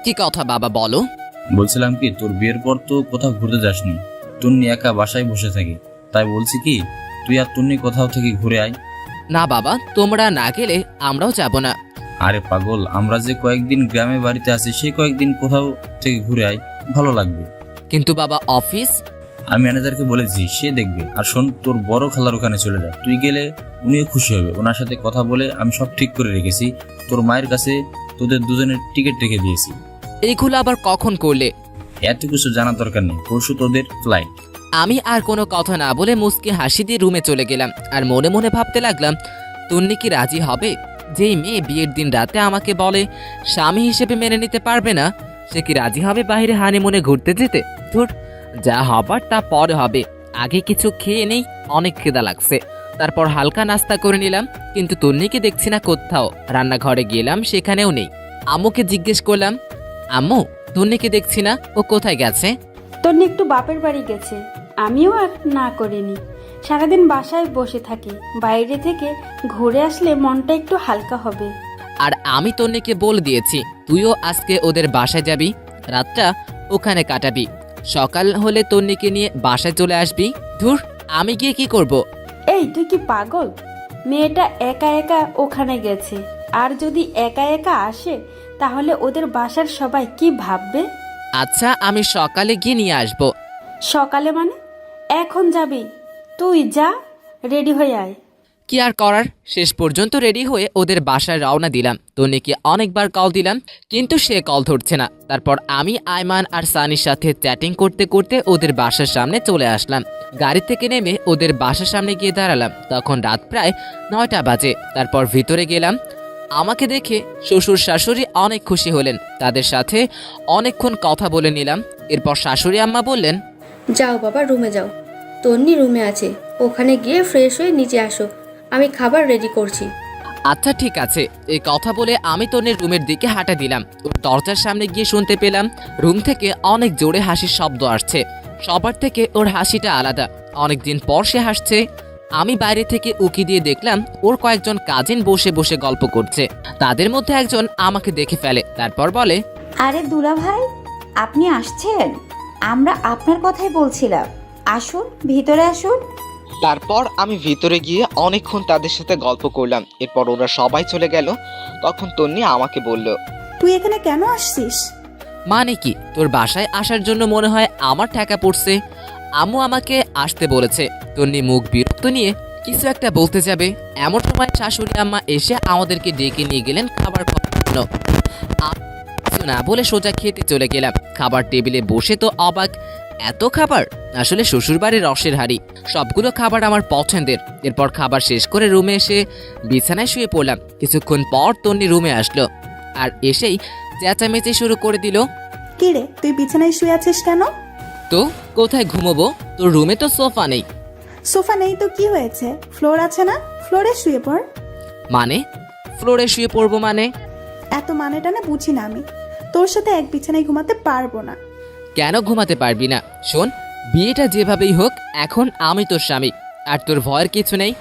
কি কথা বাবা বলো? বলছিলাম কি, তোর বিয়ের পর তো কোথাও ঘুরতে যাসনি, তুন্নি একা বাসায় বসে থাকে। তাই বলছি কি, তুই আর তুন্নি কোথাও থেকে ঘুরে আয়। না বাবা, তোমরা না গেলে আমরাও যাব না। আরে পাগল, আমরা যে কয়েকদিন গ্রামে বাড়িতে আছি সেই কয়েকদিন কোথাও থেকে ঘুরে আয়, ভালো লাগবে। কিন্তু বাবা অফিস? আমি ম্যানেজারকে বলেছি, সে দেখবে। আর শোন, তোর বড় খালার ওখানে চলে যা, তুই গেলে উনিও খুশি হবে। ওনার সাথে কথা বলে আমি সব ঠিক করে রেখেছি। তোর মায়ের কাছে তোদের দুজনের টিকিট রেখে দিয়েছি। এইগুলো আবার কখন করলে? এত কিছু জানার দরকার নেই, পরশু তোদের ফ্লাইট। আমি আর কোনো কথা না বলে মুচকি হাসি দিয়ে রুমে চলে গেলাম। আর মনে মনে ভাবতে লাগলাম, তন্নি কি রাজি হবে? যেই মেয়ে বিয়ের দিন রাতে আমাকে বলে স্বামী হিসেবে মেনে নিতে পারবে না, সে কি রাজি হবে বাইরে হানিমুনে ঘুরতে যেতে? ধুর, যা হবার তা পরে হবে। আগে কিছু খেয়ে নেই, অনেক খিদা লাগছে। তারপর হালকা নাস্তা করে নিলাম। কিন্তু তন্নিকে দেখছি না কোথাও। রান্নাঘরে গেলাম, সেখানেও নেই। আম্মুকে জিজ্ঞেস করলাম, আম্মু তন্নিকে দেখছি না, ও কোথায় গেছে? তন্নি একটু বাপের বাড়ি গেছে। আমিও আর না করিনি, সারাদিন বাসায় বসে থাকি। বাইরে থেকে ঘুরে আসলে মনটা একটু হালকা হবে। আর আমি তন্নিকে বলে দিয়েছি তুইও আজকে ওদের বাসায় যাবি, রাতটা ওখানে কাটাবি। সকাল হলে তন্নিকে নিয়ে বাসায় চলে আসবি। ধুর, আমি গিয়ে কি করব? এই তুই কি পাগল? মেয়েটা একা একা ওখানে গেছে, আর যদি একা একা আসে তাহলে ওদের বাসার সবাই কি ভাববে? আচ্ছা, আমি সকালে গিয়ে নিয়ে আসব। সকালে মানে? এখন যাবি? তুই যা, রেডি হয়ে আয়। কি আর করার, শেষ পর্যন্ত রেডি হয়ে ওদের বাসায় রওনা দিলাম। তন্নিকে অনেকবার কল দিলাম, কিন্তু সে কল ধরছে না। তারপর আমি আয়মান আর সানির সাথে চ্যাটিং করতে করতে ওদের বাসার সামনে চলে আসলাম। গাড়ি থেকে নেমে ওদের বাসার সামনে গিয়ে দাঁড়ালাম। তখন রাত প্রায় 9টা বাজে। তারপর ভিতরে গেলাম। আমাকে দেখে শ্বশুর শাশুড়ি অনেক খুশি হলেন। তাদের সাথে অনেকক্ষণ কথা বলে নিলাম। এরপর শাশুড়ি আম্মা বললেন, যাও বাবা, রুমে যাও। তন্নি রুমে আছে, ওখানে গিয়ে ফ্রেশ হয়ে নিচে আসো, আমি খাবার রেডি করছি। আচ্ছা ঠিক আছে। এই কথা বলে আমি তন্নির রুমের দিকে হাঁটা দিলাম। ওর দরজার সামনে গিয়ে শুনতে পেলাম রুম থেকে অনেক জোরে হাসির শব্দ আসছে। সবার থেকে ওর হাসিটা আলাদা, অনেকদিন পর সে হাসছে। আমি বাইরে থেকে উকি দিয়ে দেখলাম ওর কয়েকজন কাজিন বসে বসে গল্প করছে। তাদের মধ্যে একজন আমাকে দেখে ফেলে, তারপর বলে, আরে দুলা ভাই, আপনি আসছেন? আমরা আপনার কথাই বলছিলাম, আসুন ভিতরে আসুন। তারপর আমি ভিতরে গিয়ে অনেকক্ষণ তাদের সাথে গল্প করলাম। এরপর ওরা সবাই চলে গেল। তখন তন্নি আমাকে বলল, তুই এখানে কেন আসছিস? মানে কি, তোর বাসায় আসার জন্য মনে হয় আমার টাকা পড়ছে। আম্মু আমাকে আসতে বলেছে। তন্নি মুখ বিরক্ত নিয়ে কিছু একটা বলতে যাবে, এমন সময় শাশুড়ি আম্মা এসে আমাদেরকে ডেকে নিয়ে গেলেন খাবার খাওয়ার জন্য। কিছু না বলে সোজা খেতে চলে গেলাম। খাবার টেবিলে বসে তো অবাক, এত খাবার! আসলে শ্বশুরবাড়ির রসের হাড়ি, সবগুলো খাবার আমার পছন্দের। এরপর খাবার শেষ করে রুমে এসে বিছানায় শুয়ে পড়লাম। কিছুক্ষণ পর তন্নি রুমে আসলো আর এসেই চেঁচামেচি শুরু করে দিল। কি রে, তুই বিছানায় শুয়ে আছিস কেন? তো কোথায় ঘুমোবো? তোর রুমে তো সোফা নেই। সোফা নেই তো কি হয়েছে, ফ্লোর আছে না, ফ্লোরে শুয়ে পড়। মানে? ফ্লোরে শুয়ে পড়বো মানে? এত মানেটা না বুঝি না আমি, তোর সাথে এক বিছানায় ঘুমাতে পারবো না। কেন ঘুমাতে পারবি না? শোন, বিয়েটা যেভাবেই হোক এখন আমি তোর স্বামী, আর তোর ভয়ের কিছু নেই।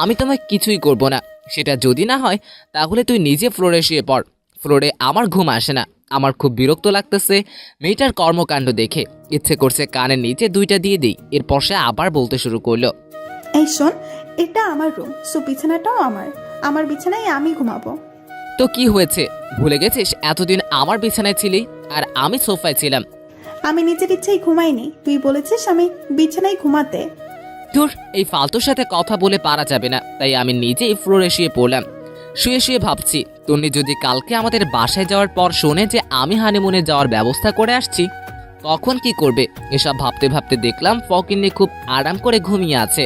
আমি তোমায় কিছুই করব না। সেটা যদি না হয় তাহলে তুই নিজে ফ্লোরে শুয়ে পড়। ফ্লোরে আমার ঘুম আসে না। আমার খুব বিরক্ত লাগতেছে মেয়েটার কর্মকাণ্ড দেখে। ইচ্ছে করছে কানের নিচে দুইটা দিয়ে দিই। এরপর সে আবার বলতে শুরু করলো। এই শোন, এটা আমার রুম, সো বিছানাটাও আমার বিছানায় আমি ঘুমাবো। তো কি হয়েছে, ভুলে গেছিস এতদিন আমার বিছানায় ছিলি আর আমি সোফায় ছিলাম? আমি নিজের ইচ্ছাই ঘুমাইনি, তুই বলেছিস আমি বিছানায় ঘুমাতে। ধুর, এই ফালতুর সাথে কথা বলে পারা যাবে না, তাই আমি নিজেই ফ্লোরে শুয়ে পড়লাম। শুয়ে শুয়ে ভাবছি, তন্নি যদি কালকে আমাদের বাসায় যাওয়ার পর শোনে যে আমি হানিমুনে যাওয়ার ব্যবস্থা করে আসছি, তখন কি করবে? এসব ভাবতে ভাবতে দেখলাম ফকিন্নি খুব আরাম করে ঘুমিয়ে আছে।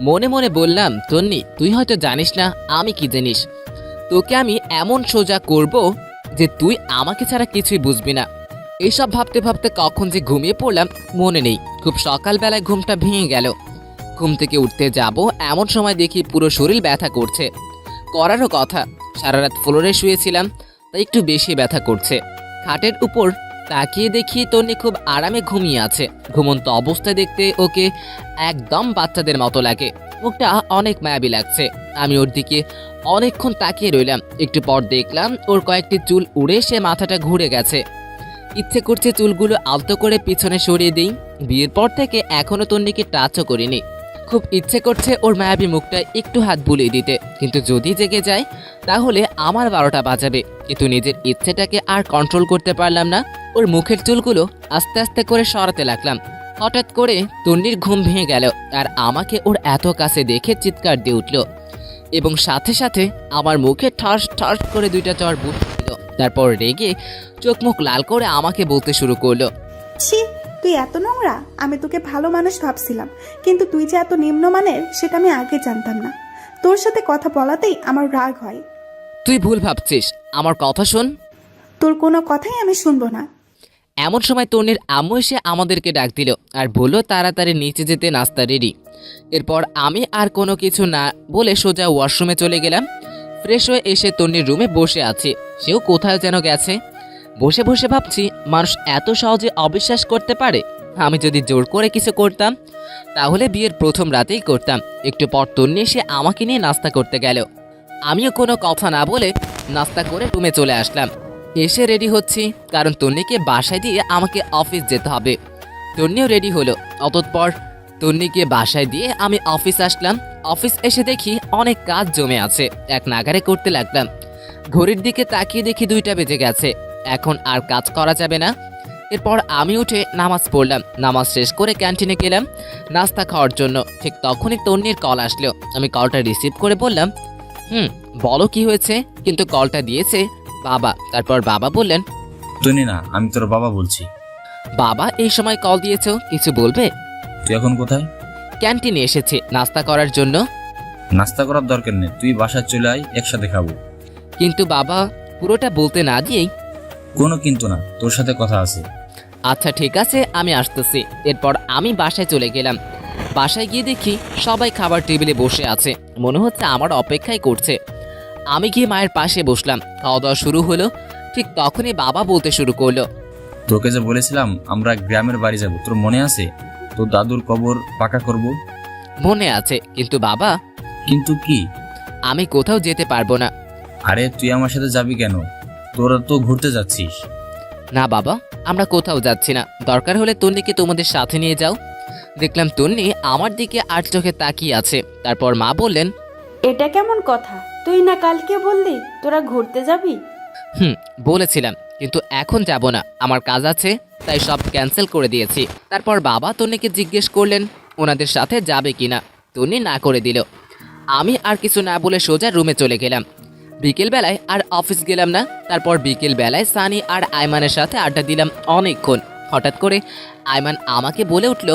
মনে মনে বললাম, তন্নি তুই হয়তো জানিস না আমি কি জিনিস। তোকে আমি এমন সোজা করব যে তুই আমাকে ছাড়া কিছুই বুঝবি না। এইসব ভাবতে ভাবতে কখন যে ঘুমিয়ে পড়লাম মনে নেই। খুব সকালবেলায় ঘুমটা ভেঙে গেল। ঘুম থেকে উঠতে যাব এমন সময় দেখি পুরো শরীর ব্যথা করছে। করারও কথা, সারা রাত ফ্লোরে শুয়েছিলাম, তাই একটু বেশি ব্যথা করছে। খাটের উপর তাকিয়ে দেখি তন্নি খুব আরামে ঘুমিয়ে আছে। ঘুমন্ত অবস্থায় দেখতে ওকে একদম বাচ্চাদের মতো লাগে। মুখটা অনেক মায়াবী লাগছে। আমি ওর দিকে অনেকক্ষণ তাকিয়ে রইলাম। একটু পর দেখলাম ওর কয়েকটি চুল উড়ে সে মাথাটা ঘুরে গেছে। ইচ্ছে করছে চুলগুলো আলতো করে পিছনে সরিয়ে দিই। বিয়ের পর থেকে এখনো তন্নিকে টাচও করিনি। খুব ইচ্ছে করছে ওর মায়াবী মুখটা একটু হাত বুলিয়ে দিতে, কিন্তু যদি জেগে যায় তাহলে আমার 12টা বাজাবে। কিন্তু নিজের ইচ্ছেটাকে আর কন্ট্রোল করতে পারলাম না। ওর মুখের চুলগুলো আস্তে আস্তে করে সরাতে লাগলাম। হঠাৎ করে তন্নির ঘুম ভেঙে গেল আর আমাকে ওর এত কাছে দেখে চিৎকার দিয়ে উঠল এবং সাথে সাথে আমার মুখে ঠাস ঠাস করে 2টা চড় বুট দিল। তারপর রেগে চোখ মুখ লাল করে আমাকে বলতে শুরু করলো। ছি, তুই এত নোংরা! আমি তোকে ভালো মানুষ ভাবছিলাম, কিন্তু তুই যে এত নিম্নমানের সেটা আমি আগে জানতাম না। তোর সাথে কথা বলাতেই আমার রাগ হয়। তুই ভুল ভাবছিস, আমার কথা শোন। তোর কোনো কথাই আমি শুনবো না। এমন সময় তন্নির আম্মু এসে আমাদেরকে ডাক দিল আর বলল তাড়াতাড়ি নিচে যেতে, নাস্তা রেডি। এরপর আমি আর কোনো কিছু না বলে সোজা ওয়াশরুমে চলে গেলাম। ফ্রেশ হয়ে এসে তন্নির রুমে বসে আছি। সেও কোথায় যেন গেছে। বসে বসে ভাবছি, মানুষ এত সহজে অবিশ্বাস করতে পারে। আমি যদি জোর করে কিছু করতাম তাহলে বিয়ের প্রথম রাতেই করতাম। একটু পর তন্নি এসে আমাকে নিয়ে নাস্তা করতে গেল। আমিও কোনো কথা না বলে নাস্তা করে রুমে চলে আসলাম। এসে রেডি হচ্ছি, কারণ তন্নিকে বাসায় দিয়ে আমাকে অফিস যেতে হবে। তন্নিও রেডি হলো। অতঃপর তন্নিকে বাসায় দিয়ে আমি অফিস আসলাম। অফিস এসে দেখি অনেক কাজ জমে আছে, এক নাগারে করতে লাগলাম। ঘড়ির দিকে তাকিয়ে দেখি 2টা বেজে গেছে। এখন আর কাজ করা যাবে না। এরপর আমি উঠে নামাজ পড়লাম। নামাজ শেষ করে ক্যান্টিনে গেলাম নাস্তা খাওয়ার জন্য। ঠিক তখনই তন্নির কল আসলো। আমি কলটা রিসিভ করে বললাম, বলো কি হয়েছে। কিন্তু কলটা দিয়েছে বাবা। তারপর বাবা বললেন, তন্নি না, আমি তোর বাবা বলছি। বাবা, এই সময় কল দিয়েছো, কিছু বলবে? তুই এখন কোথায়? ক্যান্টিনে এসেছি নাস্তা করার জন্য। নাস্তা করার দরকার নেই, তুই বাসায় চলে আয়, একসাথে খাবো। কিন্তু বাবা, পুরোটা বলতে না দিয়েই। কোনো কিন্তু না, তোর সাথে কথা আছে। আচ্ছা ঠিক আছে, আমি আসতেছি। এরপর আমি বাসায় চলে গেলাম। বাসায় গিয়ে দেখি সবাই খাবার টেবিলে বসে আছে, মনে হচ্ছে আমার অপেক্ষাই করছে। আমি গিয়ে মায়ের পাশে বসলাম। খাওয়া দাওয়া শুরু হলো। ঠিক তখনই বাবা বলতে শুরু করলো, তোকে যে বলেছিলাম আমরা গ্রামের বাড়ি যাব, তোর মনে আছে? তোর দাদুর কবর পাকা করব। মনে আছে, কিন্তু বাবা। কিন্তু কি? আমি কোথাও যেতে পারবো না। আরে তুই আমার সাথে যাবি কেন? তোরা তো ঘুরতে যাচ্ছিস। না বাবা, আমরা কোথাও যাচ্ছি না। দরকার হলে তন্নিকে তোমাদের সাথে নিয়ে যাও। দেখলাম তন্নি আমার দিকে আর চোখে তাকিয়ে আছে। তারপর মা বললেন, এটা কেমন কথা? তুই না কালকে বললি তোরা ঘুরতে যাবি? বলেছিলাম, কিন্তু এখন যাব না, আমার কাজ আছে, তাই সব ক্যান্সেল করে দিয়েছি। তারপর বাবা তন্নিকে জিজ্ঞেস করলেন ওনাদের সাথে যাবে কিনা। তন্নি না করে দিল। আমি আর কিছু না বলে সোজা রুমে চলে গেলাম। বিকেলবেলায় আর অফিস গেলাম না। তারপর বিকেলবেলায় সানি আর আয়মানের সাথে আড্ডা দিলাম অনেকক্ষণ। হঠাৎ করে আয়মান আমাকে বলে উঠল,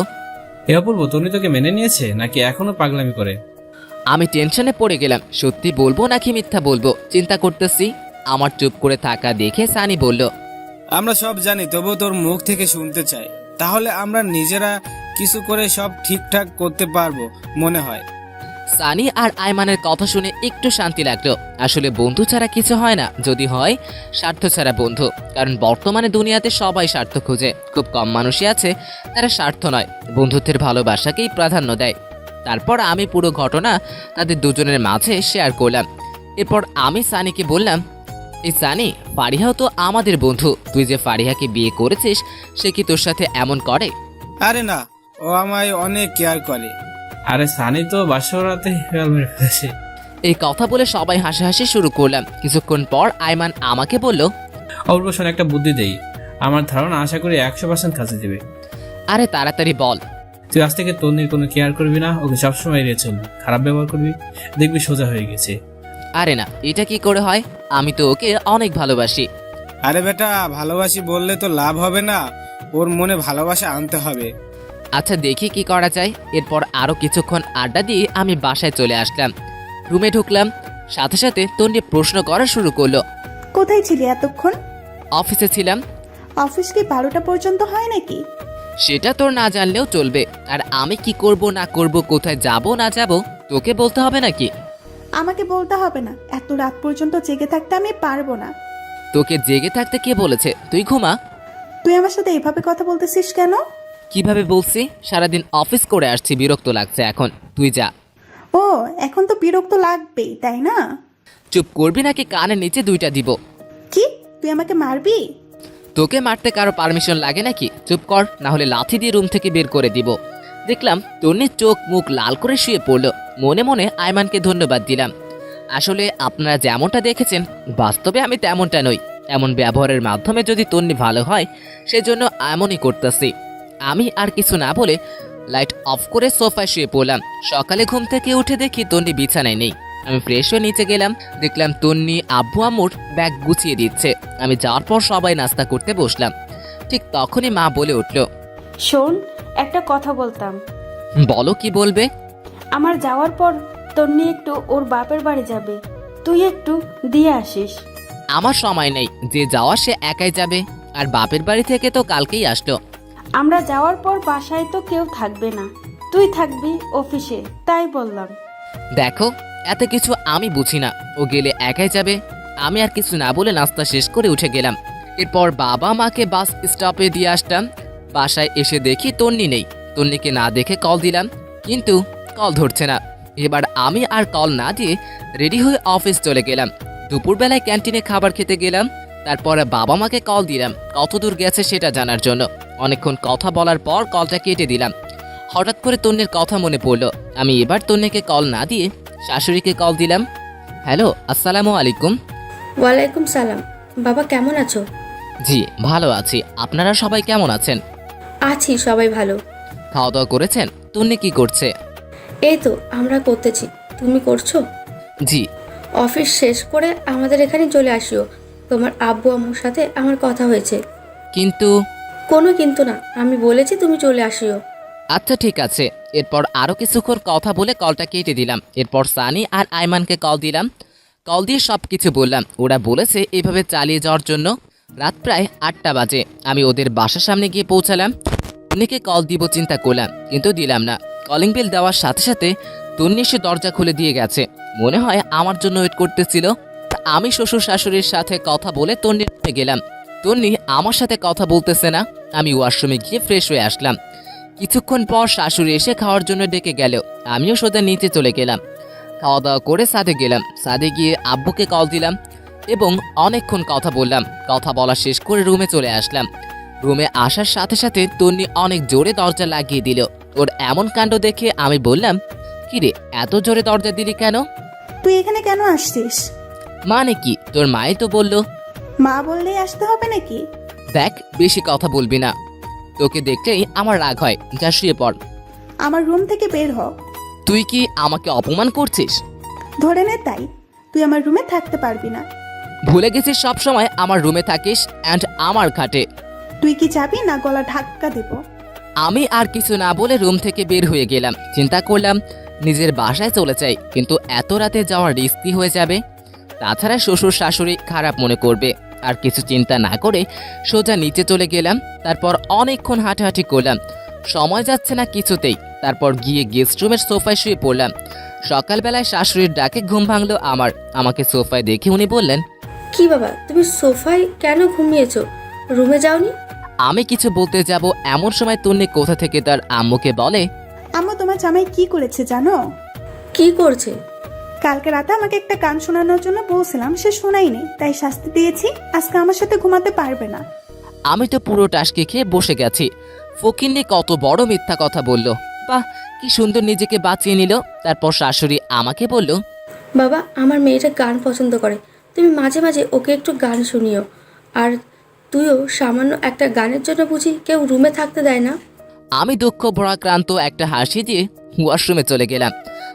এ অপূর্ব, তন্নি তোকে মেনে নিয়েছে নাকি এখনো পাগলামি করে? আমি টেনশনে পড়ে গেলাম। সত্যি বলবো নাকি মিথ্যা বলবো চিন্তা করতেছি। আমার চুপ করে থাকা দেখে সানি বলল, আমরা সব জানি, তবু তোর মুখ থেকে শুনতে চাই। তাহলে আমরা নিজেরা কিছু করে সব ঠিকঠাক করতে পারবো মনে হয়। সানি আর আয়মানের কথা শুনে একটু শান্তি লাগলো। আসলে বন্ধু ছাড়া কিছু হয় না, যদি হয় স্বার্থ ছাড়া বন্ধু। কারণ বর্তমানে দুনিয়াতে সবাই স্বার্থ খোঁজে, খুব কম মানুষই আছে তারা স্বার্থ নয়, বন্ধুত্বের ভালোবাসাকেই প্রাধান্য দেয়। তারপর আমি পুরো ঘটনা তাদের দুজনের মাঝে শেয়ার করলাম। এরপর আমি সানিকে বললাম, এই সানি, ফারিহাও তো আমাদের বন্ধু, তুই যে ফারিহাকে বিয়ে করেছিস সে কি তোর সাথে এমন করে? আরে না, ও আমায় অনেক কেয়ার করে। আরে সানি তো বাসরাতে হেয়াল মেরে ফেলেছে। এই কথা বলে সবাই হাসাহাসি শুরু করলাম। কিছুক্ষণ পর আয়মান আমাকে বলল, অপূর্ব শোন, একটা বুদ্ধি দেই, আমার ধারণা আশা করি 100% কাজে দেবে। আরে তাড়াতাড়ি বল। তুই আজ থেকে তন্নির কোনো কেয়ার করবি না, ওকে সবসময় এড়িয়ে চলবি, খারাপ ব্যবহার করবি, দেখবি সোজা হয়ে গেছে। আরে না, এটা কি করে হয়? আমি তো ওকে অনেক ভালোবাসি। আরে বেটা, ভালোবাসি বললে তো লাভ হবে না, ওর মনে ভালোবাসা আনতে হবে। আচ্ছা দেখি কি করা যায়। এরপর আরো কিছুক্ষণ আড্ডা দিয়ে আমি বাসায় চলে আসলাম। রুমে ঢুকলাম, সাথে সাথে তন্নি প্রশ্ন করা শুরু করলো, কোথায় ছিলি এতক্ষণ? অফিসে ছিলাম। অফিস কি 12টা পর্যন্ত হয় নাকি? সেটা তোর না জানলেও চলবে। আর আমি কি করব না করব, কোথায় যাব না যাব, তোকে বলতে হবে নাকি? আমাকে বলতে হবে না, এত রাত পর্যন্ত জেগে থাকতে আমি পারবো না। তোকে জেগে থাকতে কে বলেছে? তুই ঘুমা। তুই আমার সাথে এইভাবে কথা বলতেছিস কেন? কিভাবে বলছি? সারাদিন অফিস করে আসছি, বিরক্ত লাগছে এখন, তুই যা। ও, এখন তো বিরক্ত লাগবেই, তাই না? চুপ করবি নাকি কানের নিচে 2টা দিব? কি, তুই আমাকে মারবি? তোকে মারতে কারো পারমিশন লাগে নাকি? চুপ কর, না হলে লাথি দিয়ে রুম থেকে বের করে দিব। দেখলাম তন্নির চোখ মুখ লাল করে শুয়ে পড়ল। মনে মনে আয়মানকে ধন্যবাদ দিলাম। আসলে আপনারা যেমনটা দেখেছেন, বাস্তবে আমি তেমনটা নই। এমন ব্যবহারের মাধ্যমে যদি তন্নি ভালো হয়, সেজন্য এমনই করতেছি। আমি আর কিছু না বলে লাইট অফ করে সোফায় শুয়ে পড়লাম। সকালে ঘুম থেকে উঠে দেখি তন্নি বিছানায় নেই। আমি ফ্রেশ হয়ে নিচে গেলাম, দেখলাম তন্নি আব্বু আম্মুর ব্যাগ গুছিয়ে দিচ্ছে। আমি যাওয়ার পর সবাই নাস্তা করতে বসলাম। ঠিক তখনই মা বলে উঠল, শোন, একটা কথা বলতাম। বলো, কি বলবে? আমার যাওয়ার পর তন্নি একটু ওর বাপের বাড়ি যাবে, তুই একটু দিয়ে আসিস। আমার সময় নেই, যে যাওয়া সে একাই যাবে। আর বাপের বাড়ি থেকে তো কালকেই আসলো। আমরা যাওয়ার পর বাসায় তো কেউ থাকবে না, তুই থাকবি অফিসে, তাই বললাম। দেখো, এত কিছু আমি বুঝি না। ও গেলে একাই যাবে। আমি আর কিছু না বলে নাস্তা শেষ করে উঠে গেলাম। এরপর বাবা মাকে বাস স্টপে দিয়ে আসলাম। বাসায় এসে দেখি তন্নি নেই। তন্নিকে না দেখে কল দিলাম, কিন্তু কল ধরছে না। এবার আমি আর কল না দিয়ে রেডি হয়ে অফিস চলে গেলাম। দুপুরবেলায় ক্যান্টিনে খাবার খেতে গেলাম। তারপরে বাবা মাকে কল দিলাম কত দূর গেছে সেটা জানার জন্য। অনেকক্ষণ কথা বলার পর কলটা কেটে দিলাম। হঠাৎ করে তন্নির কথা মনে পড়লো। আমি এবার তন্নিকে কল না দিয়ে শাশুড়িকে কল দিলাম। হ্যালো, আসসালামু আলাইকুম। ওয়ালাইকুম সালাম। বাবা কেমন আছো? জি, ভালো আছি। আপনারা সবাই কেমন আছেন? আছি, সবাই ভালো। খাওয়া দাওয়া করেছেন? তন্নি কি করছে? এই তো আমরা করতেছি, তুমি করছো? জি। অফিস শেষ করে আমাদের এখানে চলে আসিও, তোমার আব্বু আম্মুর সাথে আমার কথা হয়েছে। কিন্তু? কোনো কিন্তু না, আমি বলেছি তুমি চলে আসিও। আচ্ছা ঠিক আছে। এরপর আরো কিছুক্ষণ কথা বলে কলটা কেটে দিলাম। এরপর সানি আর আয়মানকে কল দিলাম। কল দিয়ে সবকিছু বললাম। ওরা বলেছে এইভাবে চালিয়ে যাওয়ার জন্য। রাত প্রায় 8টা বাজে। আমি ওদের বাসার সামনে গিয়ে পৌঁছালাম। তন্নিকে কল দিব চিন্তা করলাম, কিন্তু দিলাম না। কলিং বেল দেওয়ার সাথে সাথে তন্নি এসে দরজা খুলে দিয়ে গেছে। মনে হয় আমার জন্য ওয়েট করতেছিল। আমি শ্বশুর শাশুড়ির সাথে কথা বলে তন্নির রুমে গেলাম। তন্নি আমার সাথে কথা বলতেছে না। আমি ওয়াশরুমে গিয়ে ফ্রেশ হয়ে আসলাম। কিছুক্ষণ পর শাশুড়ি এসে খাওয়ার জন্য ডেকে গেল। আমিও সোজা নিচে চলে গেলাম। খাওয়া দাওয়া করে ছাদে গেলাম। ছাদে গিয়ে আব্বুকে কল দিলাম এবং অনেকক্ষণ কথা বললাম। কথা বলা শেষ করে রুমে চলে আসলাম। রুমে আসার সাথে সাথে তন্নি অনেক জোরে দরজা লাগিয়ে দিল। ওর এমন কাণ্ড দেখে আমি বললাম, কিরে, এত জোরে দরজা দিলি কেন? তুই এখানে কেন আসছিস? মানে কি? তোর মাই তো বললো। মা বললেই আসতে হবে নাকি? দেখ, বেশি কথা বলবি না। তোকে দেখলেই আমার রাগ হয়। যা শুয়ে পড়। আমার রুম থেকে বের হ। তুই কি আমাকে অপমান করছিস? ধরে নে তাই, তুই আমার রুমে থাকতে পারবি না। ভুলে গেছিস সব সময় আমার রুমে থাকিস অ্যান্ড আমার খাটে। তুই কি যাবি না গলা ধাক্কা দেব? আমি আর কিছু না বলে রুম থেকে বের হয়ে গেলাম। চিন্তা করলাম নিজের বাসায় চলে যাই, কিন্তু এত রাতে যাওয়ার রিস্কি হয়ে যাবে। তাছাড়া শ্বশুর শাশুড়ি খারাপ মনে করবে। আর কিছু চিন্তা না করে সোজা নিচে চলে গেলাম। তারপর অনেকক্ষণ হাঁটাহাঁটি করলাম, সময় যাচ্ছে না কিছুতেই। তারপর গিয়ে গেস্ট রুমের সোফায় শুয়ে পড়লাম। সকালবেলায় শাশুড়ির ডাকে ঘুম ভাঙলো আমার। আমাকে সোফায় দেখে উনি বললেন, কি বাবা, তুমি সোফায় কেন ঘুমিয়েছো? রুমে যাওনি? আমি কিছু বলতে যাব এমন সময় তন্নি কোথা থেকে তার আম্মুকে বলে, আম্মু, তোমার জামাই কি করেছে জানো? কি করছে? কালকে রাতে আমাকে একটা গান শোনানোর জন্য বলছিলাম, সে শোনায়নি, তাই শাস্তি দিয়েছি। আজকে আমার সাথে ঘুমাতে পারবে না। আমি তো পুরো টাসকে খেয়ে বসে গেছি। ফকিন্নি কত বড় মিথ্যা কথা বলল। বাহ, কি সুন্দর নিজেকে বাঁচিয়ে নিল। তারপর শাশুড়ি আমাকে বলল, বাবা, আমার মেয়েটা গান পছন্দ করে, তুমি মাঝে মাঝে ওকে একটু গান শুনিও। আর তুইও সামান্য একটা গানের জন্য বুঝি কেউ রুমে থাকতে দেয় না? আমি দুঃখ ভরাক্রান্ত একটা হাসি দিয়ে ওয়াশরুমে চলে গেলাম।